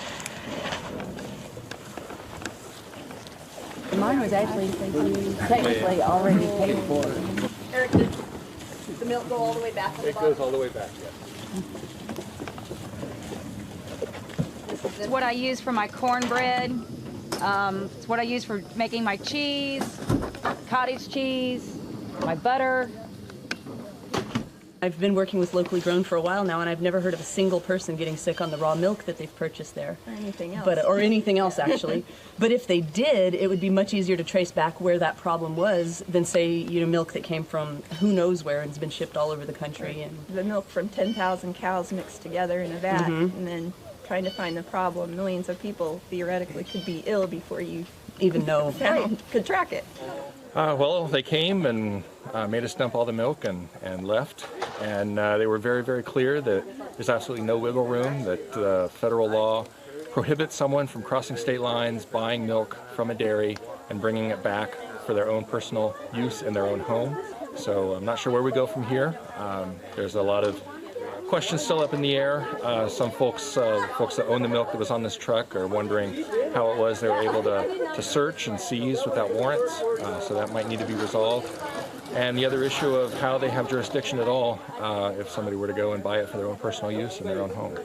Mine was actually technically already paid for. Eric, does the milk go all the way back? It goes all the way back, yes. It's what I use for my cornbread. It's what I use for making my cheese, cottage cheese, my butter. I've been working with Locally Grown for a while now, and I've never heard of a single person getting sick on the raw milk that they've purchased there. Or anything else. Or anything else, actually. But if they did, it would be much easier to trace back where that problem was than, say, milk that came from who knows where and has been shipped all over the country. And the milk from 10,000 cows mixed together in a vat, and then trying to find the problem. Millions of people theoretically could be ill before you even know could track it. Well, they came and made us dump all the milk and left. And they were very, very clear that there's absolutely no wiggle room, that federal law prohibits someone from crossing state lines, buying milk from a dairy, and bringing it back for their own personal use in their own home. So I'm not sure where we go from here. There's a lot of questions still up in the air. Some folks that own the milk that was on this truck are wondering how it was they were able to search and seize without warrants. So that might need to be resolved. And the other issue of how they have jurisdiction at all if somebody were to go and buy it for their own personal use in their own home.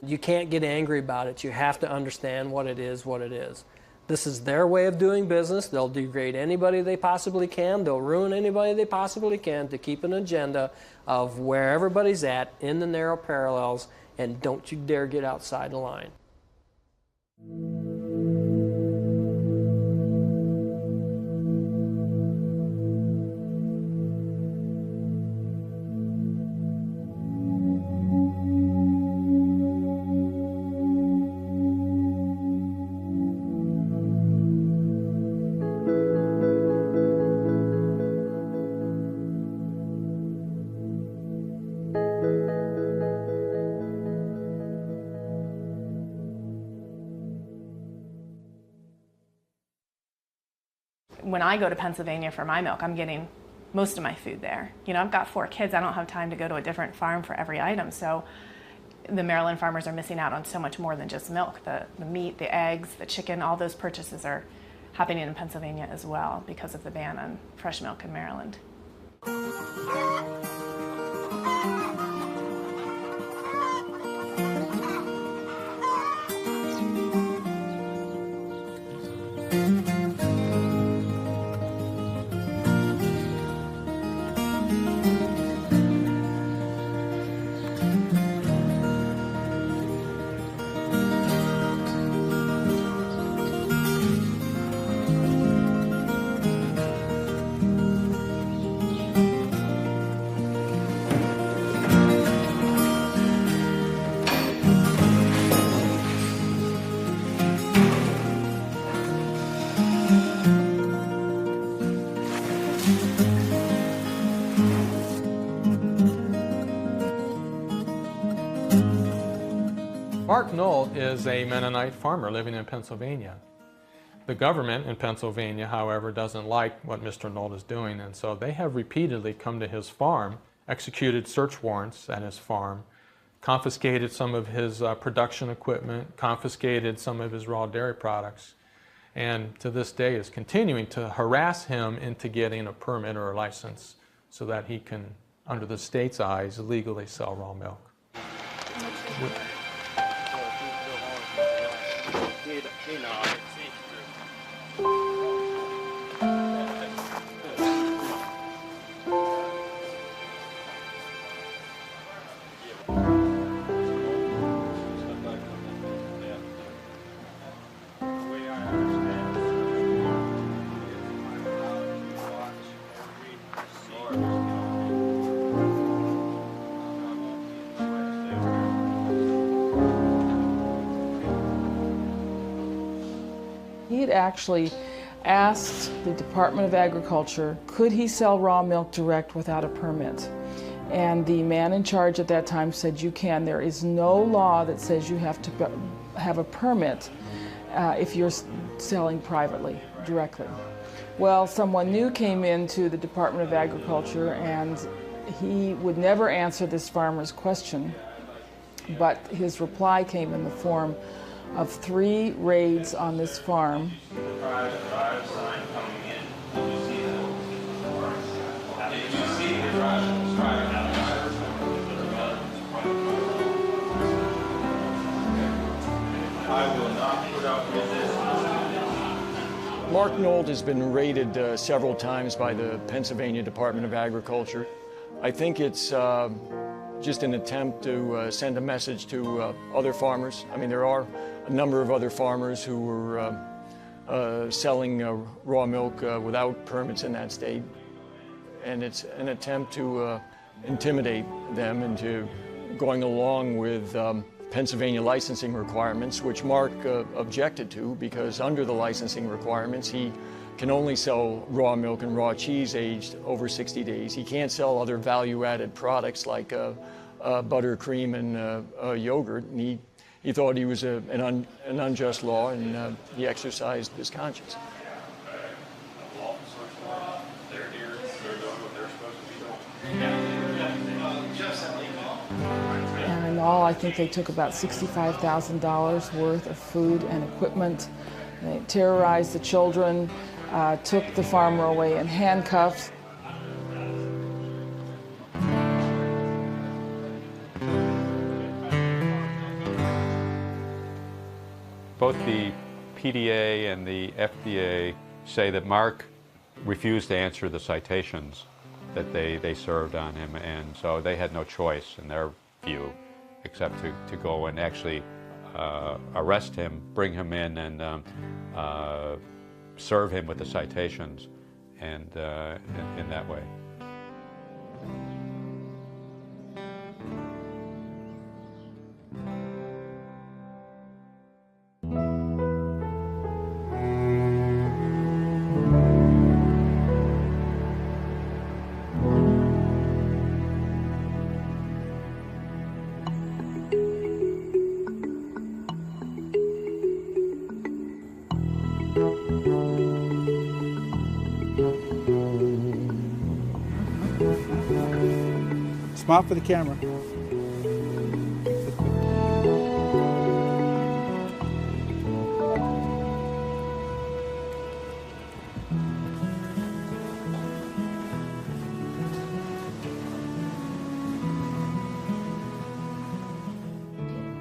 You can't get angry about it. You have to understand what it is, what it is. This is their way of doing business. They'll degrade anybody they possibly can. They'll ruin anybody they possibly can to keep an agenda of where everybody's at in the narrow parallels, and don't you dare get outside the line. When I go to Pennsylvania for my milk, I'm getting most of my food there. I've got 4 kids. I don't have time to go to a different farm for every item. So the Maryland farmers are missing out on so much more than just milk. The meat, the eggs, the chicken, all those purchases are happening in Pennsylvania as well because of the ban on fresh milk in Maryland. Mark Knoll is a Mennonite farmer living in Pennsylvania. The government in Pennsylvania, however, doesn't like what Mr. Knoll is doing, and so they have repeatedly come to his farm, executed search warrants at his farm, confiscated some of his production equipment, confiscated some of his raw dairy products, and to this day is continuing to harass him into getting a permit or a license so that he can, under the state's eyes, legally sell raw milk. He had actually asked the Department of Agriculture, could he sell raw milk direct without a permit? And the man in charge at that time said, you can. There is no law that says you have to have a permit if you're selling privately, directly. Well, someone new came into the Department of Agriculture, and he would never answer this farmer's question, but his reply came in the form of 3 raids on this farm. Mark Knoll has been raided several times by the Pennsylvania Department of Agriculture. I think it's just an attempt to send a message to other farmers. I mean, there are a number of other farmers who were selling raw milk without permits in that state. And it's an attempt to intimidate them into going along with Pennsylvania licensing requirements, which Mark objected to, because under the licensing requirements, he can only sell raw milk and raw cheese aged over 60 days. He can't sell other value-added products like butter, cream, and yogurt. And he thought he was an unjust law, and he exercised his conscience. And in all, I think they took about $65,000 worth of food and equipment. They terrorized the children, took the farmer away in handcuffs. Both the PDA and the FDA say that Mark refused to answer the citations that they served on him, and so they had no choice in their view except to go and actually arrest him, bring him in, and serve him with the citations, and in that way. Smile for the camera.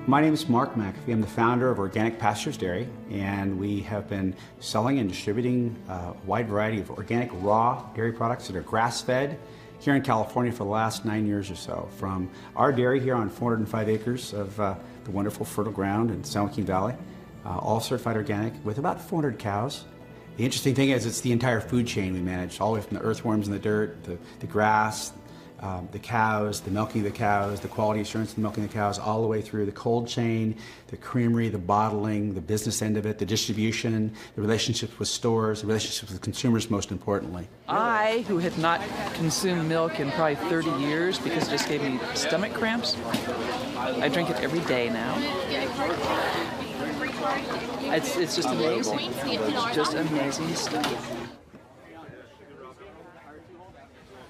My name is Mark McAfee. I'm the founder of Organic Pastures Dairy, and we have been selling and distributing a wide variety of organic raw dairy products that are grass-fed here in California for the last 9 years or so. From our dairy here on 405 acres of the wonderful fertile ground in San Joaquin Valley, all certified organic with about 400 cows. The interesting thing is it's the entire food chain we manage, all the way from the earthworms in the dirt, the grass, the cows, the milking of the cows, the quality assurance of the milking of the cows, all the way through the cold chain, the creamery, the bottling, the business end of it, the distribution, the relationships with stores, the relationships with consumers, most importantly. I, who had not consumed milk in probably 30 years because it just gave me stomach cramps, I drink it every day now. It's just amazing. It's just amazing stuff.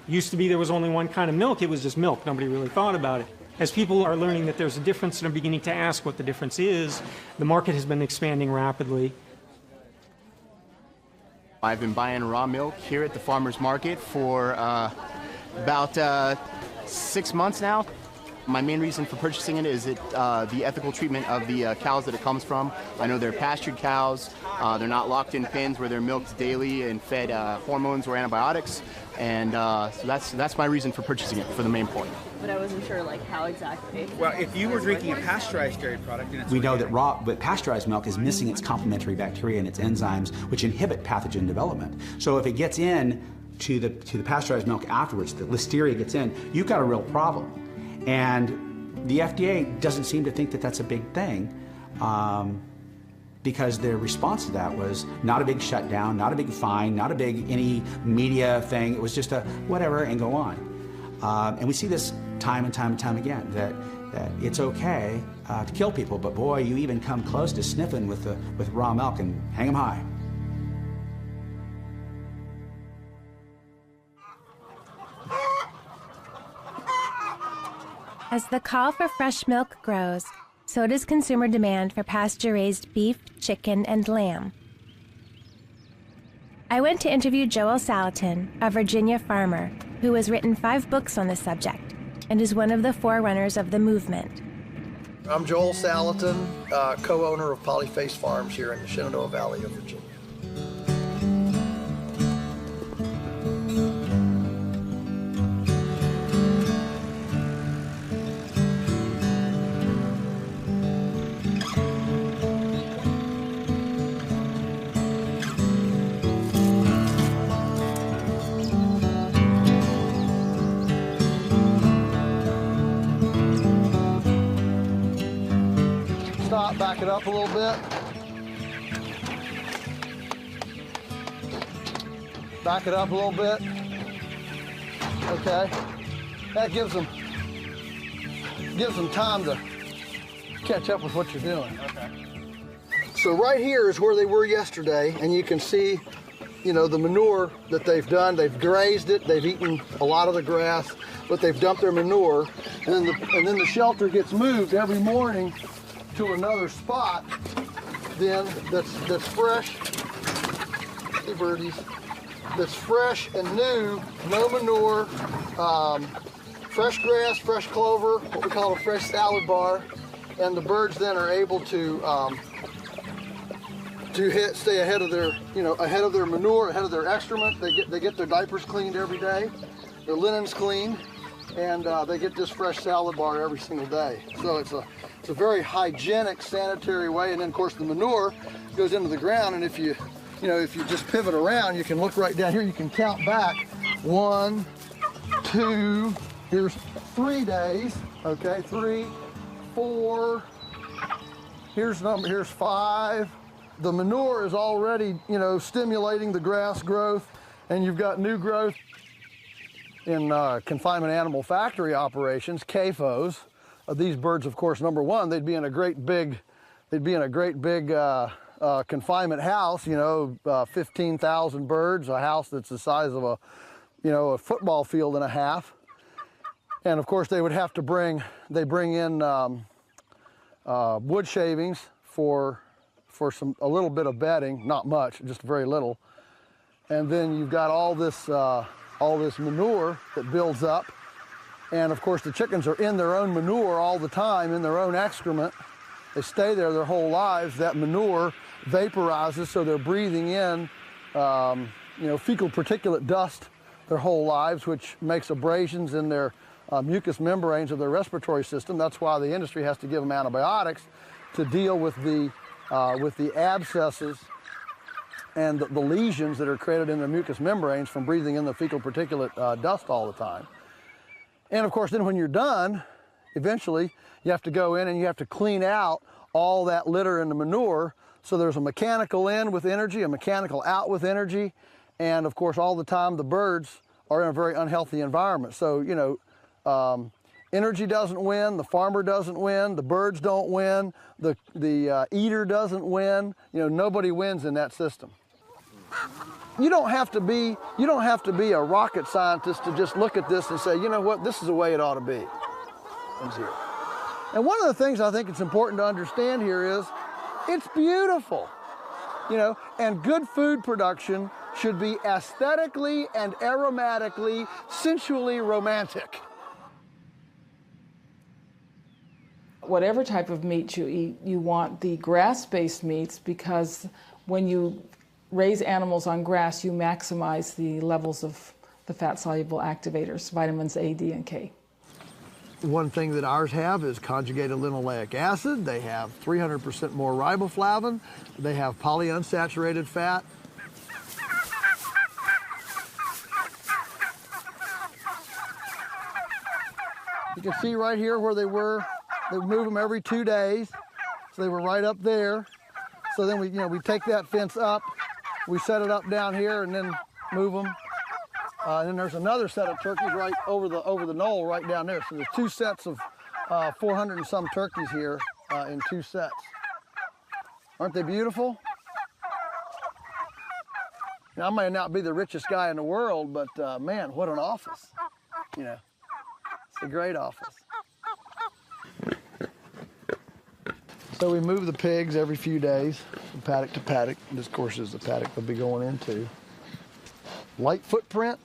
Used to be there was only one kind of milk, it was just milk. Nobody really thought about it. As people are learning that there's a difference and are beginning to ask what the difference is, the market has been expanding rapidly. I've been buying raw milk here at the farmer's market for about 6 months now. My main reason for purchasing it is the ethical treatment of the cows that it comes from. I know they're pastured cows. They're not locked in pens where they're milked daily and fed hormones or antibiotics. And so that's my reason for purchasing it, for the main point. But I wasn't sure how exactly. Well, if you were drinking a pasteurized dairy product, we know that but pasteurized milk is missing its complementary bacteria and its enzymes, which inhibit pathogen development. So if it gets in to the pasteurized milk afterwards, the listeria gets in, you've got a real problem. And the FDA doesn't seem to think that that's a big thing, because their response to that was not a big shutdown, not a big fine, not a big any media thing. It was just a whatever and go on. And we see this time and time and time again, that it's okay to kill people, but boy, you even come close to sniffing with raw milk and hang them high. As the call for fresh milk grows, so does consumer demand for pasture-raised beef, chicken, and lamb. I went to interview Joel Salatin, a Virginia farmer who has written 5 books on the subject and is one of the forerunners of the movement. I'm Joel Salatin, co-owner of Polyface Farms here in the Shenandoah Valley of Virginia. Back it up a little bit. Back it up a little bit. Okay. That gives them time to catch up with what you're doing. Okay. So right here is where they were yesterday, and you can see, the manure that they've done. They've grazed it. They've eaten a lot of the grass, but they've dumped their manure, and then the shelter gets moved every morning to another spot then that's fresh. Hey birdies. That's fresh and new, no manure, fresh grass, fresh clover, what we call a fresh salad bar, and the birds then are able to stay ahead of their manure, ahead of their excrement. They get their diapers cleaned every day, their linens cleaned, and they get this fresh salad bar every single day. So it's a very hygienic, sanitary way. And then, of course, the manure goes into the ground. And if you just pivot around, you can look right down here. You can count back 1, 2. Here's 3 days. Okay, 3, 4. Here's 5. The manure is already, stimulating the grass growth, and you've got new growth. In confinement animal factory operations, CAFOs, these birds, of course, number one, they'd be in a great big confinement house, 15,000 birds, a house that's the size of a football field and a half. And of course, they would have to bring in wood shavings for a little bit of bedding, not much, just very little. And then you've got all this manure that builds up. And of course, the chickens are in their own manure all the time, in their own excrement. They stay there their whole lives. That manure vaporizes, so they're breathing in, fecal particulate dust their whole lives, which makes abrasions in their mucous membranes of their respiratory system. That's why the industry has to give them antibiotics to deal with the abscesses and the lesions that are created in their mucous membranes from breathing in the fecal particulate dust all the time. And of course, then when you're done, eventually you have to go in and you have to clean out all that litter and the manure. So there's a mechanical in with energy, a mechanical out with energy. And of course, all the time the birds are in a very unhealthy environment. So, you know, energy doesn't win, the farmer doesn't win, the birds don't win, the eater doesn't win. You know, nobody wins in that system. You don't have to be a rocket scientist to just look at this and say, you know what, this is the way it ought to be. And one of the things I think it's important to understand here is it's beautiful, you know, and good food production should be aesthetically and aromatically, sensually romantic. Whatever type of meat you eat, you want the grass-based meats, because when you raise animals on grass, you maximize the levels of the fat-soluble activators, vitamins A, D, and K. One thing that ours have is conjugated linoleic acid. They have 300% more riboflavin. They have polyunsaturated fat. You can see right here where they were. They move them every 2 days. So they were right up there. So then we take that fence up, we set it up down here, and then move them. And then there's another set of turkeys right over the knoll right down there. So there's 2 sets of 400 and some turkeys here in 2 sets. Aren't they beautiful? Now, I may not be the richest guy in the world, but man, what an office. You know, it's a great office. So we move the pigs every few days from paddock to paddock. This, of course, is the paddock they'll be going into. Light footprint.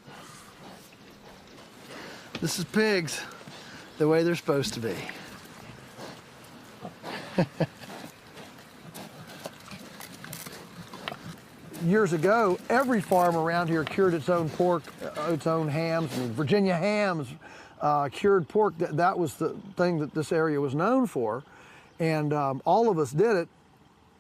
This is pigs the way they're supposed to be. Years ago, every farm around here cured its own pork, its own hams. I mean, Virginia hams, cured pork. That was the thing that this area was known for. And all of us did it.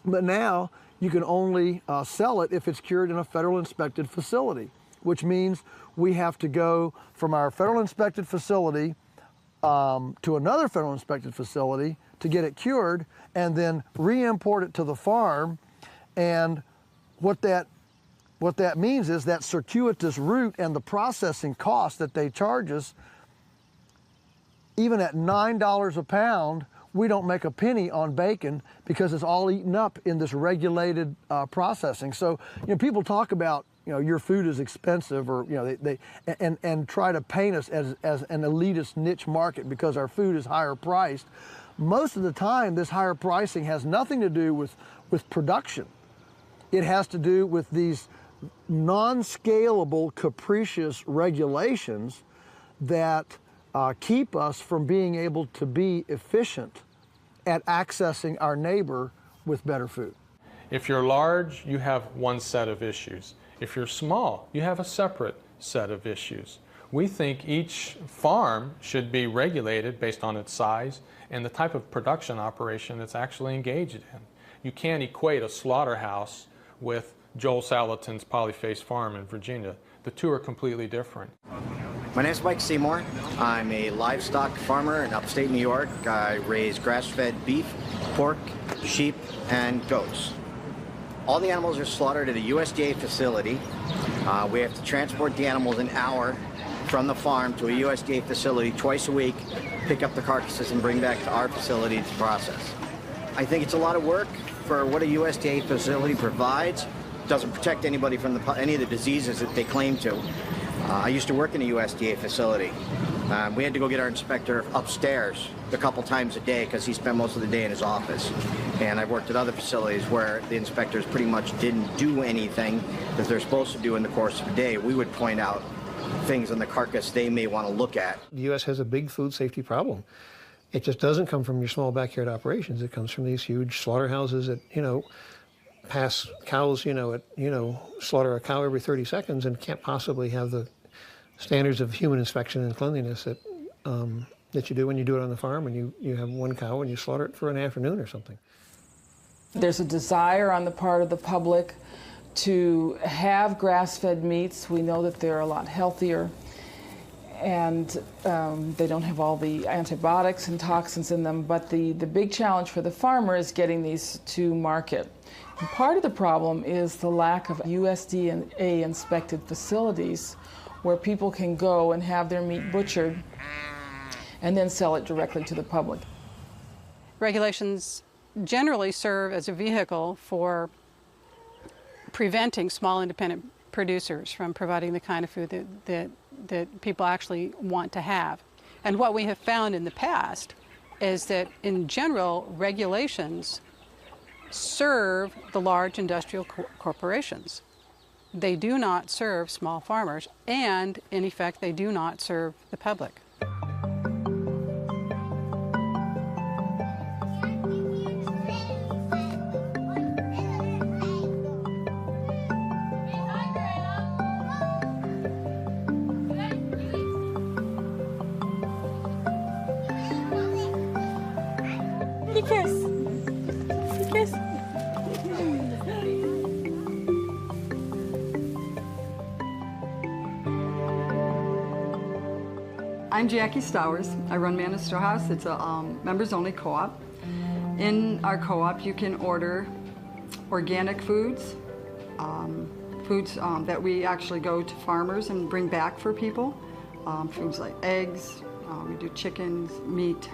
But now you can only sell it if it's cured in a federal inspected facility, which means we have to go from our federal inspected facility to another federal inspected facility to get it cured, and then re-import it to the farm. And what that means is that circuitous route and the processing cost that they charge us, even at $9 a pound, we don't make a penny on bacon because it's all eaten up in this regulated processing. So, you know, people talk about, you know, your food is expensive, or, you know, they try to paint us as an elitist niche market because our food is higher priced. Most of the time, this higher pricing has nothing to do with production. It has to do with these non-scalable, capricious regulations that keep us from being able to be efficient at accessing our neighbor with better food. If you're large, you have one set of issues. If you're small, you have a separate set of issues. We think each farm should be regulated based on its size and the type of production operation it's actually engaged in. You can't equate a slaughterhouse with Joel Salatin's Polyface Farm in Virginia. The two are completely different. My name is Mike Seymour. I'm a livestock farmer in upstate New York. I raise grass-fed beef, pork, sheep, and goats. All the animals are slaughtered at a USDA facility. We have to transport the animals an hour from the farm to a USDA facility twice a week, pick up the carcasses and bring back to our facility to process. I think it's a lot of work for what a USDA facility provides. It doesn't protect anybody from any of the diseases that they claim to. I used to work in a USDA facility. We had to go get our inspector upstairs a couple times a day because he spent most of the day in his office. And I've worked at other facilities where the inspectors pretty much didn't do anything that they're supposed to do in the course of a day. We would point out things on the carcass they may want to look at. The U.S. has a big food safety problem. It just doesn't come from your small backyard operations. It comes from these huge slaughterhouses that, you know, pass cows, slaughter a cow every 30 seconds and can't possibly have the standards of human inspection and cleanliness that you do when you do it on the farm and you have one cow and you slaughter it for an afternoon or something. There's a desire on the part of the public to have grass-fed meats. We know that they're a lot healthier. and they don't have all the antibiotics and toxins in them, but the big challenge for the farmer is getting these to market. And part of the problem is the lack of USDA inspected facilities where people can go and have their meat butchered and then sell it directly to the public. Regulations generally serve as a vehicle for preventing small independent producers from providing the kind of food that people actually want to have. And what we have found in the past is that in general, regulations serve the large industrial corporations. They do not serve small farmers, and in effect, they do not serve the public. I'm Jackie Stowers. I run Manna Storehouse. It's a members-only co-op. In our co-op, you can order organic foods, that we actually go to farmers and bring back for people. Foods like eggs, we do chickens, meat,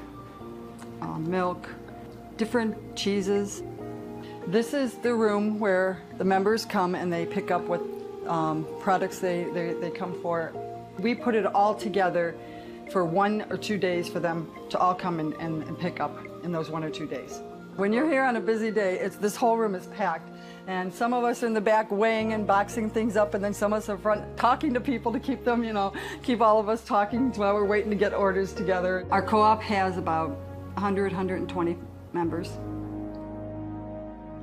milk, different cheeses. This is the room where the members come and they pick up what products they come for. We put it all together for 1 or 2 days for them to all come and pick up in those 1 or 2 days. When you're here on a busy day, this whole room is packed. And some of us are in the back weighing and boxing things up, and then some of us are front talking to people to keep them, keep all of us talking while we're waiting to get orders together. Our co-op has about 100, 120 members.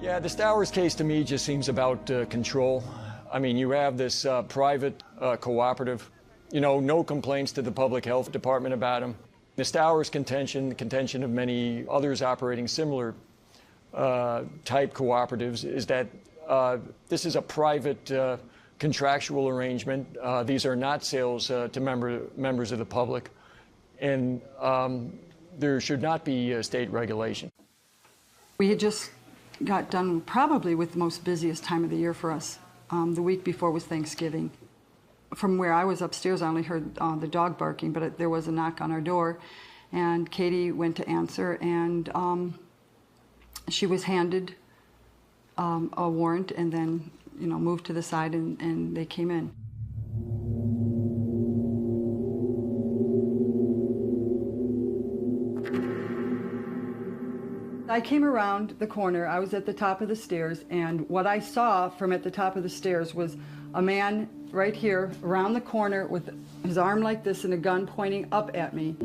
Yeah, the Stowers case to me just seems about control. I mean, you have this private cooperative, no complaints to the public health department about them. The Stowers contention, the contention of many others operating similar type cooperatives is that this is a private contractual arrangement. These are not sales to members of the public, and there should not be state regulation. We had just got done probably with the most busiest time of the year for us. The week before was Thanksgiving. From where I was upstairs, I only heard the dog barking, but there was a knock on our door, and Katie went to answer, and she was handed a warrant and then, moved to the side, and they came in. I came around the corner, I was at the top of the stairs, and what I saw from at the top of the stairs was a man right here around the corner with his arm like this and a gun pointing up at me.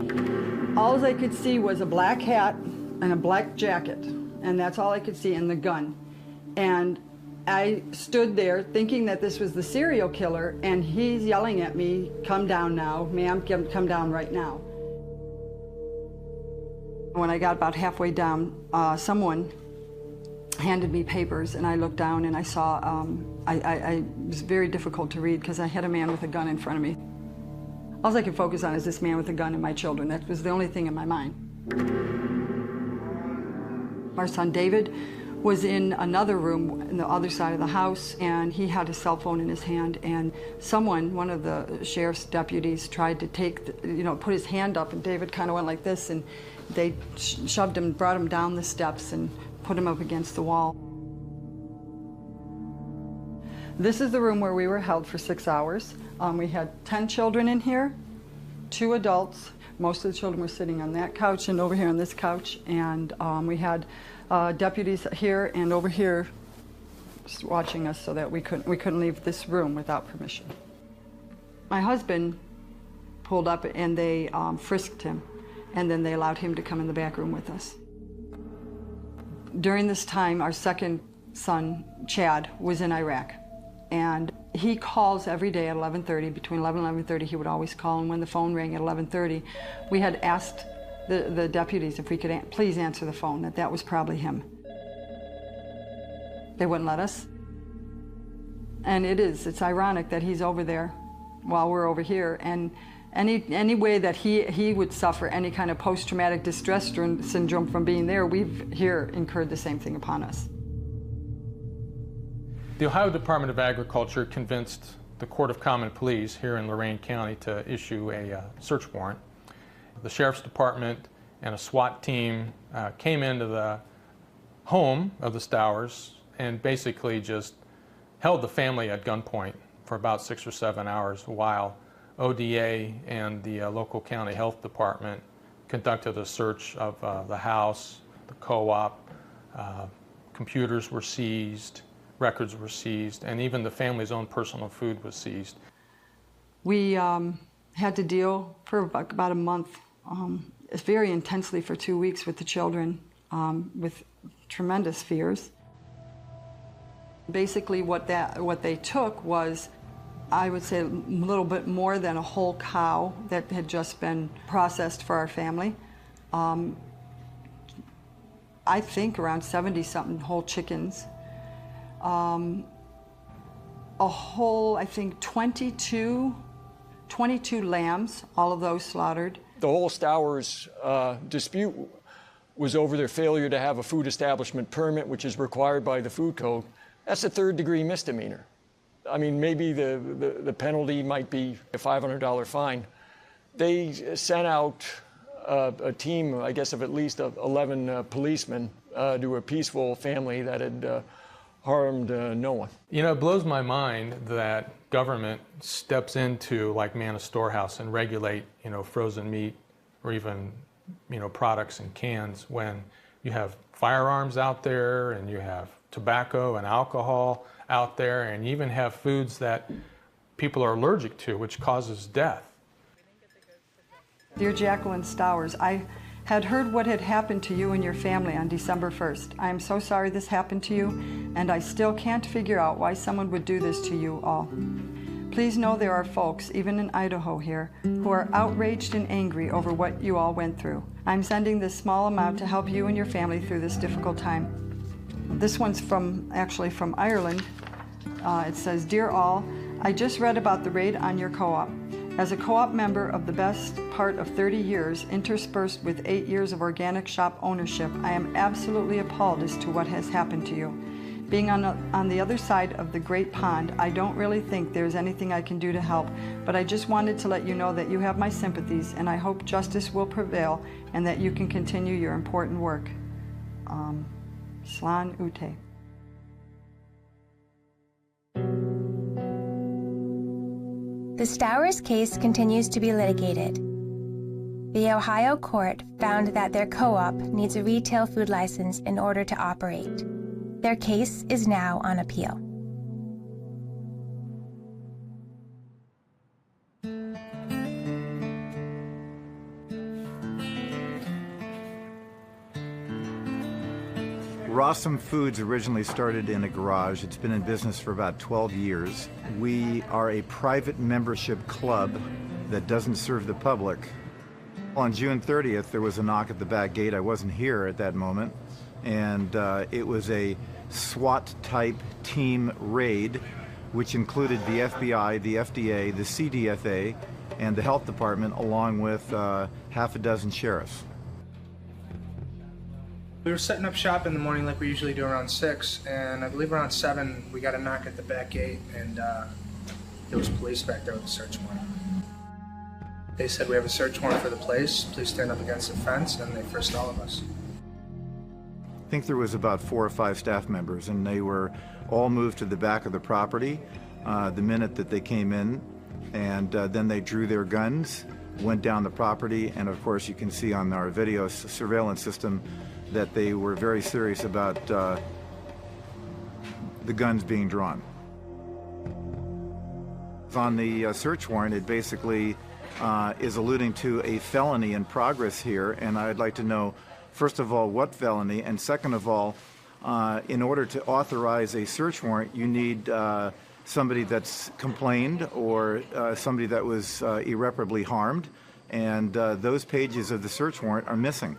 All I could see was a black hat and a black jacket, and that's all I could see, and the gun. And I stood there thinking that this was the serial killer, and he's yelling at me, "Come down now, ma'am, come down right now." When I got about halfway down, someone handed me papers, and I looked down and I saw, it was very difficult to read because I had a man with a gun in front of me. All I could focus on is this man with a gun and my children. That was the only thing in my mind. Our son David was in another room in the other side of the house, and he had a cell phone in his hand, and one of the sheriff's deputies tried to put his hand up, and David kind of went like this, and they shoved him, brought him down the steps and put him up against the wall. This is the room where we were held for 6 hours. We had 10 children in here, 2 adults. Most of the children were sitting on that couch and over here on this couch, and we had deputies here and over here just watching us so that we couldn't leave this room without permission. My husband pulled up and they frisked him, and then they allowed him to come in the back room with us. During this time, our second son, Chad, was in Iraq, and he calls every day at 11:30. Between 11 and 11:30, he would always call, and when the phone rang at 11:30, we had asked the deputies if we could please answer the phone, that was probably him. They wouldn't let us. And it's ironic that he's over there while we're over here, and Any way that he would suffer any kind of post-traumatic distress syndrome from being there, we've here incurred the same thing upon us. The Ohio Department of Agriculture convinced the Court of Common Pleas here in Lorain County to issue a search warrant. The Sheriff's Department and a SWAT team came into the home of the Stowers and basically just held the family at gunpoint for about 6 or 7 hours while ODA and the local county health department conducted a search of the house, the co-op. Computers were seized, records were seized, and even the family's own personal food was seized. We had to deal for about a month, very intensely for 2 weeks with the children, with tremendous fears. Basically what they took was, I would say, a little bit more than a whole cow that had just been processed for our family. I think around 70-something whole chickens. A whole, I think, 22 lambs, all of those slaughtered. The whole Stowers dispute was over their failure to have a food establishment permit, which is required by the food code. That's a third-degree misdemeanor. I mean, maybe the penalty might be a $500 fine. They sent out a team, I guess, of at least 11 policemen to a peaceful family that had harmed no one. You know, it blows my mind that government steps into, like Manna Storehouse, and regulate, frozen meat or even, products in cans when you have firearms out there and you have tobacco and alcohol out there, and you even have foods that people are allergic to, which causes death. Dear Jacqueline Stowers, I had heard what had happened to you and your family on December 1st. I am so sorry this happened to you, and I still can't figure out why someone would do this to you all. Please know there are folks, even in Idaho here, who are outraged and angry over what you all went through. I'm sending this small amount to help you and your family through this difficult time. This one's actually from Ireland. It says, Dear all, I just read about the raid on your co-op. As a co-op member of the best part of 30 years, interspersed with 8 years of organic shop ownership, I am absolutely appalled as to what has happened to you. Being on the other side of the great pond, I don't really think there's anything I can do to help, but I just wanted to let you know that you have my sympathies, and I hope justice will prevail and that you can continue your important work. Slan Ute. The Stowers case continues to be litigated. The Ohio court found that their co-op needs a retail food license in order to operate. Their case is now on appeal. Rawsome Foods originally started in a garage. It's been in business for about 12 years. We are a private membership club that doesn't serve the public. On June 30th, there was a knock at the back gate. I wasn't here at that moment. And it was a SWAT-type team raid, which included the FBI, the FDA, the CDFA, and the health department, along with half a dozen sheriffs. We were setting up shop in the morning like we usually do around 6, and I believe around 7 we got a knock at the back gate, and there was police back there with a search warrant. They said, we have a search warrant for the place, please stand up against the fence, and they frisked all of us. I think there was about 4 or 5 staff members, and they were all moved to the back of the property the minute that they came in, and then they drew their guns, went down the property, and of course you can see on our video surveillance system that they were very serious about the guns being drawn. On the search warrant, it basically is alluding to a felony in progress here, and I'd like to know, first of all, what felony, and second of all, in order to authorize a search warrant, you need somebody that's complained or somebody that was irreparably harmed, and those pages of the search warrant are missing.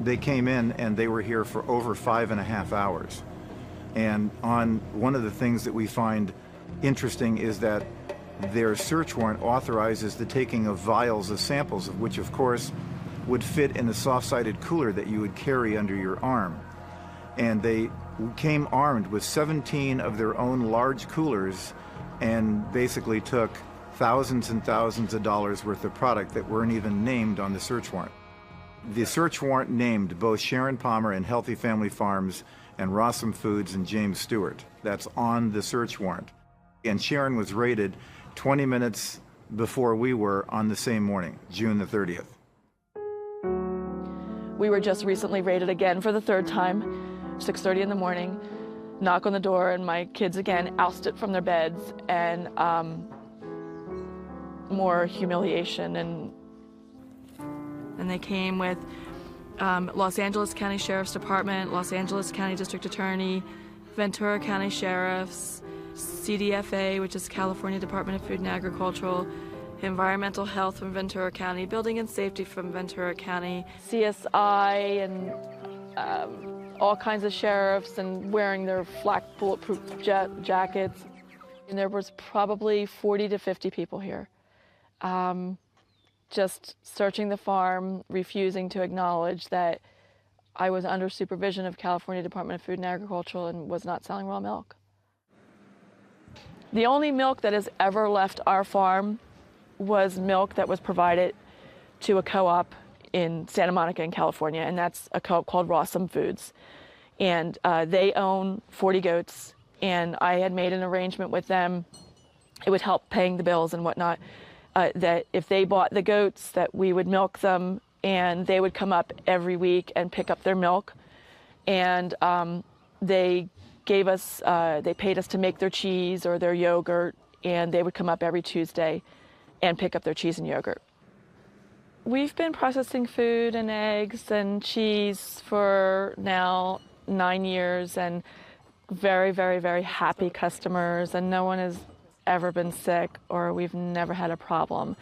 They came in and they were here for over 5.5 hours. And on one of the things that we find interesting is that Their search warrant authorizes the taking of vials of samples, of which, of course, would fit in a soft-sided cooler that you would carry under your arm. And they came armed with 17 of their own large coolers and basically took thousands and thousands of dollars worth of product that weren't even named on the search warrant. The search warrant named both Sharon Palmer and Healthy Family Farms and Rossum Foods and James Stewart. That's on the search warrant. And Sharon was raided 20 minutes before we were on the same morning, June the 30th. We were just recently raided again for the third time, 6:30 in the morning. Knock on the door, and my kids again ousted from their beds, and more humiliation. And they came with Los Angeles County Sheriff's Department, Los Angeles County District Attorney, Ventura County Sheriffs, CDFA, which is California Department of Food and Agricultural, Environmental Health from Ventura County, Building and Safety from Ventura County, CSI, and all kinds of sheriffs, and wearing their flak bulletproof jackets. And there was probably 40 to 50 people here, just searching the farm, refusing to acknowledge that I was under supervision of California Department of Food and Agriculture and was not selling raw milk. The only milk that has ever left our farm was milk that was provided to a co-op in Santa Monica in California, and that's a co-op called Rossum Foods. And they own 40 goats, and I had made an arrangement with them. It would help paying the bills and whatnot, that if they bought the goats, that we would milk them, and they would come up every week and pick up their milk. And they gave us, they paid us to make their cheese or their yogurt, and they would come up every Tuesday and pick up their cheese and yogurt. We've been processing food and eggs and cheese for now 9 years, and very, very, very happy customers, and no one has ever been sick, or we've never had a problem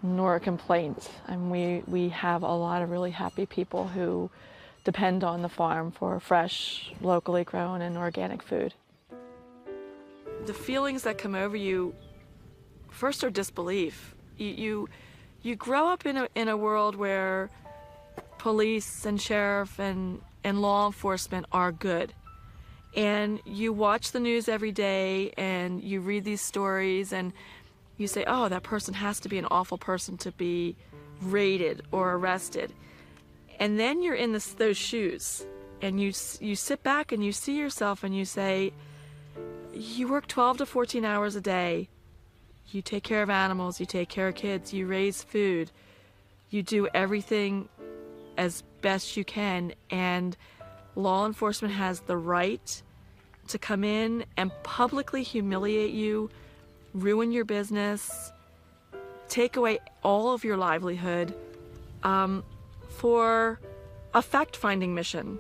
nor a complaint. And we have a lot of really happy people who depend on the farm for fresh, locally grown and organic food. The feelings that come over you first are disbelief. You grow up in a world where police and sheriff and law enforcement are good. And you watch the news every day and you read these stories and you say, oh, that person has to be an awful person to be raided or arrested. And then you're in those shoes and you sit back and you see yourself and you say, you work 12 to 14 hours a day. You take care of animals, you take care of kids, you raise food, you do everything as best you can, and law enforcement has the right to come in and publicly humiliate you, ruin your business, take away all of your livelihood for a fact-finding mission.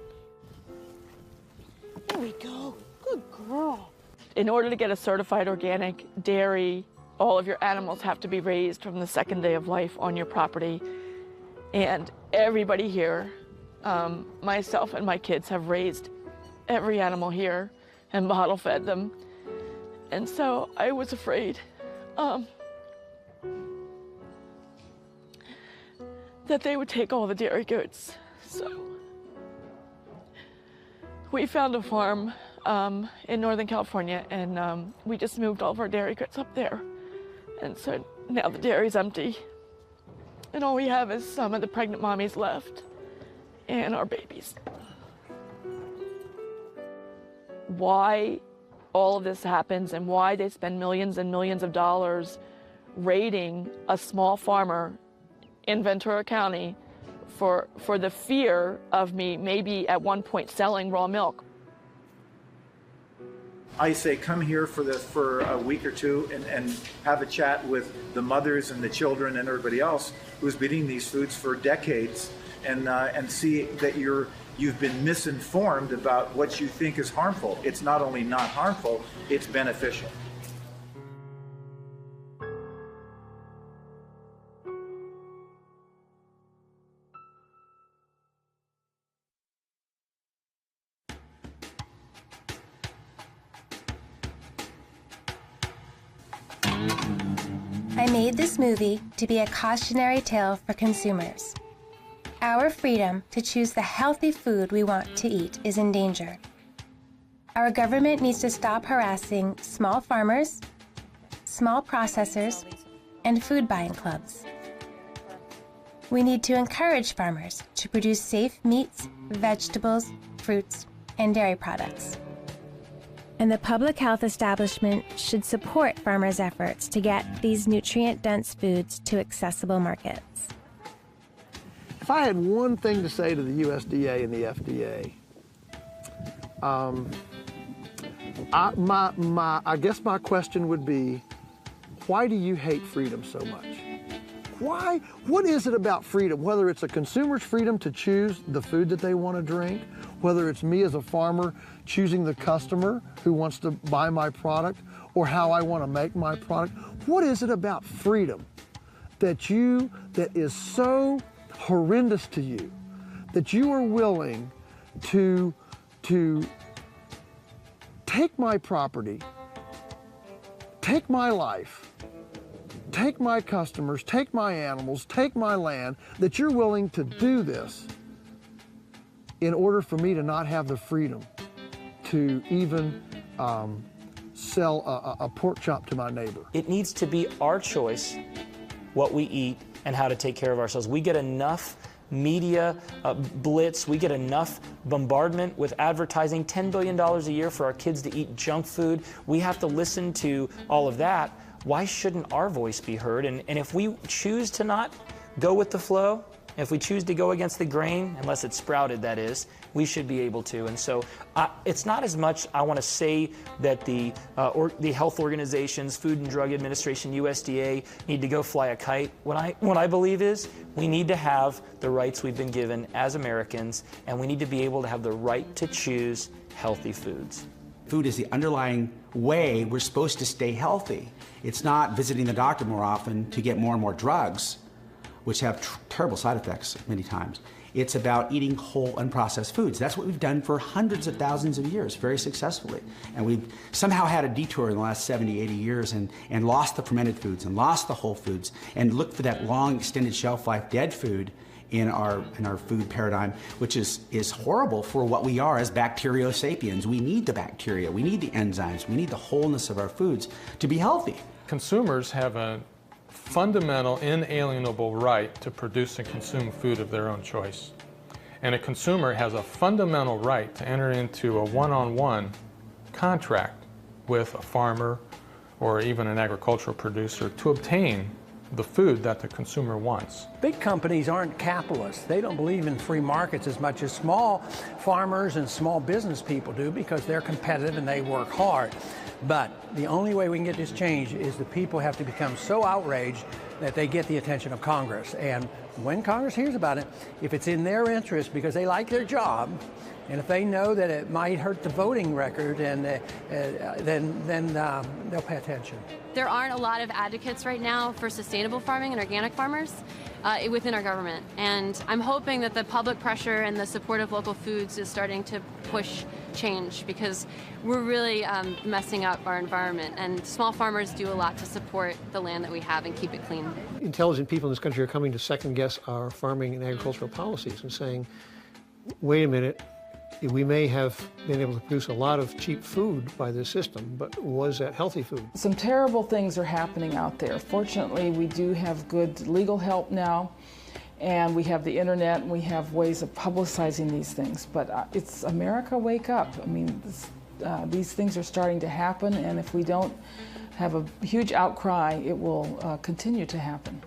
There we go. Good girl. In order to get a certified organic dairy, all of your animals have to be raised from the second day of life on your property. And everybody here, myself and my kids, have raised every animal here and bottle fed them. And so I was afraid that they would take all the dairy goats. So we found a farm in Northern California, and we just moved all of our dairy goats up there. And so now the dairy's empty. And all we have is some of the pregnant mommies left and our babies. Why all of this happens and why they spend millions and millions of dollars raiding a small farmer in Ventura County for the fear of me maybe at one point selling raw milk. I say come here for a week or two and have a chat with the mothers and the children and everybody else who's been eating these foods for decades, and see that you've been misinformed about what you think is harmful. It's not only not harmful, it's beneficial. Mm-hmm. I made this movie to be a cautionary tale for consumers. Our freedom to choose the healthy food we want to eat is in danger. Our government needs to stop harassing small farmers, small processors, and food buying clubs. We need to encourage farmers to produce safe meats, vegetables, fruits, and dairy products. And the public health establishment should support farmers' efforts to get these nutrient-dense foods to accessible markets. If I had one thing to say to the USDA and the FDA, I guess my question would be, why do you hate freedom so much? Why? What is it about freedom? Whether it's a consumer's freedom to choose the food that they want to drink, whether it's me as a farmer choosing the customer who wants to buy my product, or how I want to make my product. What is it about freedom that is so horrendous to you that you are willing to take my property, take my life, take my customers, take my animals, take my land, that you're willing to do this in order for me to not have the freedom to even sell a pork chop to my neighbor? It needs to be our choice what we eat and how to take care of ourselves. We get enough media blitz, we get enough bombardment with advertising, $10 billion a year for our kids to eat junk food. We have to listen to all of that. Why shouldn't our voice be heard? And if we choose to not go with the flow, if we choose to go against the grain, unless it's sprouted, that is, we should be able to. And so it's not as much I want to say that the health organizations, Food and Drug Administration, USDA, need to go fly a kite. What I believe is we need to have the rights we've been given as Americans, and we need to be able to have the right to choose healthy foods. Food is the underlying way we're supposed to stay healthy. It's not visiting the doctor more often to get more and more drugs, which have terrible side effects many times. It's about eating whole, unprocessed foods. That's what we've done for hundreds of thousands of years, very successfully. And we've somehow had a detour in the last 70, 80 years and lost the fermented foods and lost the whole foods and looked for that long, extended shelf life dead food in our food paradigm, which is horrible for what we are as bacteriosapiens. We need the bacteria, we need the enzymes, we need the wholeness of our foods to be healthy. Consumers have a fundamental, inalienable right to produce and consume food of their own choice. And a consumer has a fundamental right to enter into a one-on-one contract with a farmer or even an agricultural producer to obtain the food that the consumer wants. Big companies aren't capitalists. They don't believe in free markets as much as small farmers and small business people do, because they're competitive and they work hard. But the only way we can get this changed is the people have to become so outraged that they get the attention of Congress. And when Congress hears about it, if it's in their interest because they like their job, and if they know that it might hurt the voting record, and then they'll pay attention. There aren't a lot of advocates right now for sustainable farming and organic farmers within our government. And I'm hoping that the public pressure and the support of local foods is starting to push change, because we're really messing up our environment. And small farmers do a lot to support the land that we have and keep it clean. Intelligent people in this country are coming to second guess our farming and agricultural policies and saying, wait a minute, we may have been able to produce a lot of cheap food by this system, but was that healthy food? Some terrible things are happening out there. Fortunately, we do have good legal help now, and we have the internet, and we have ways of publicizing these things. But it's America, wake up. I mean, these things are starting to happen, and if we don't have a huge outcry, it will continue to happen.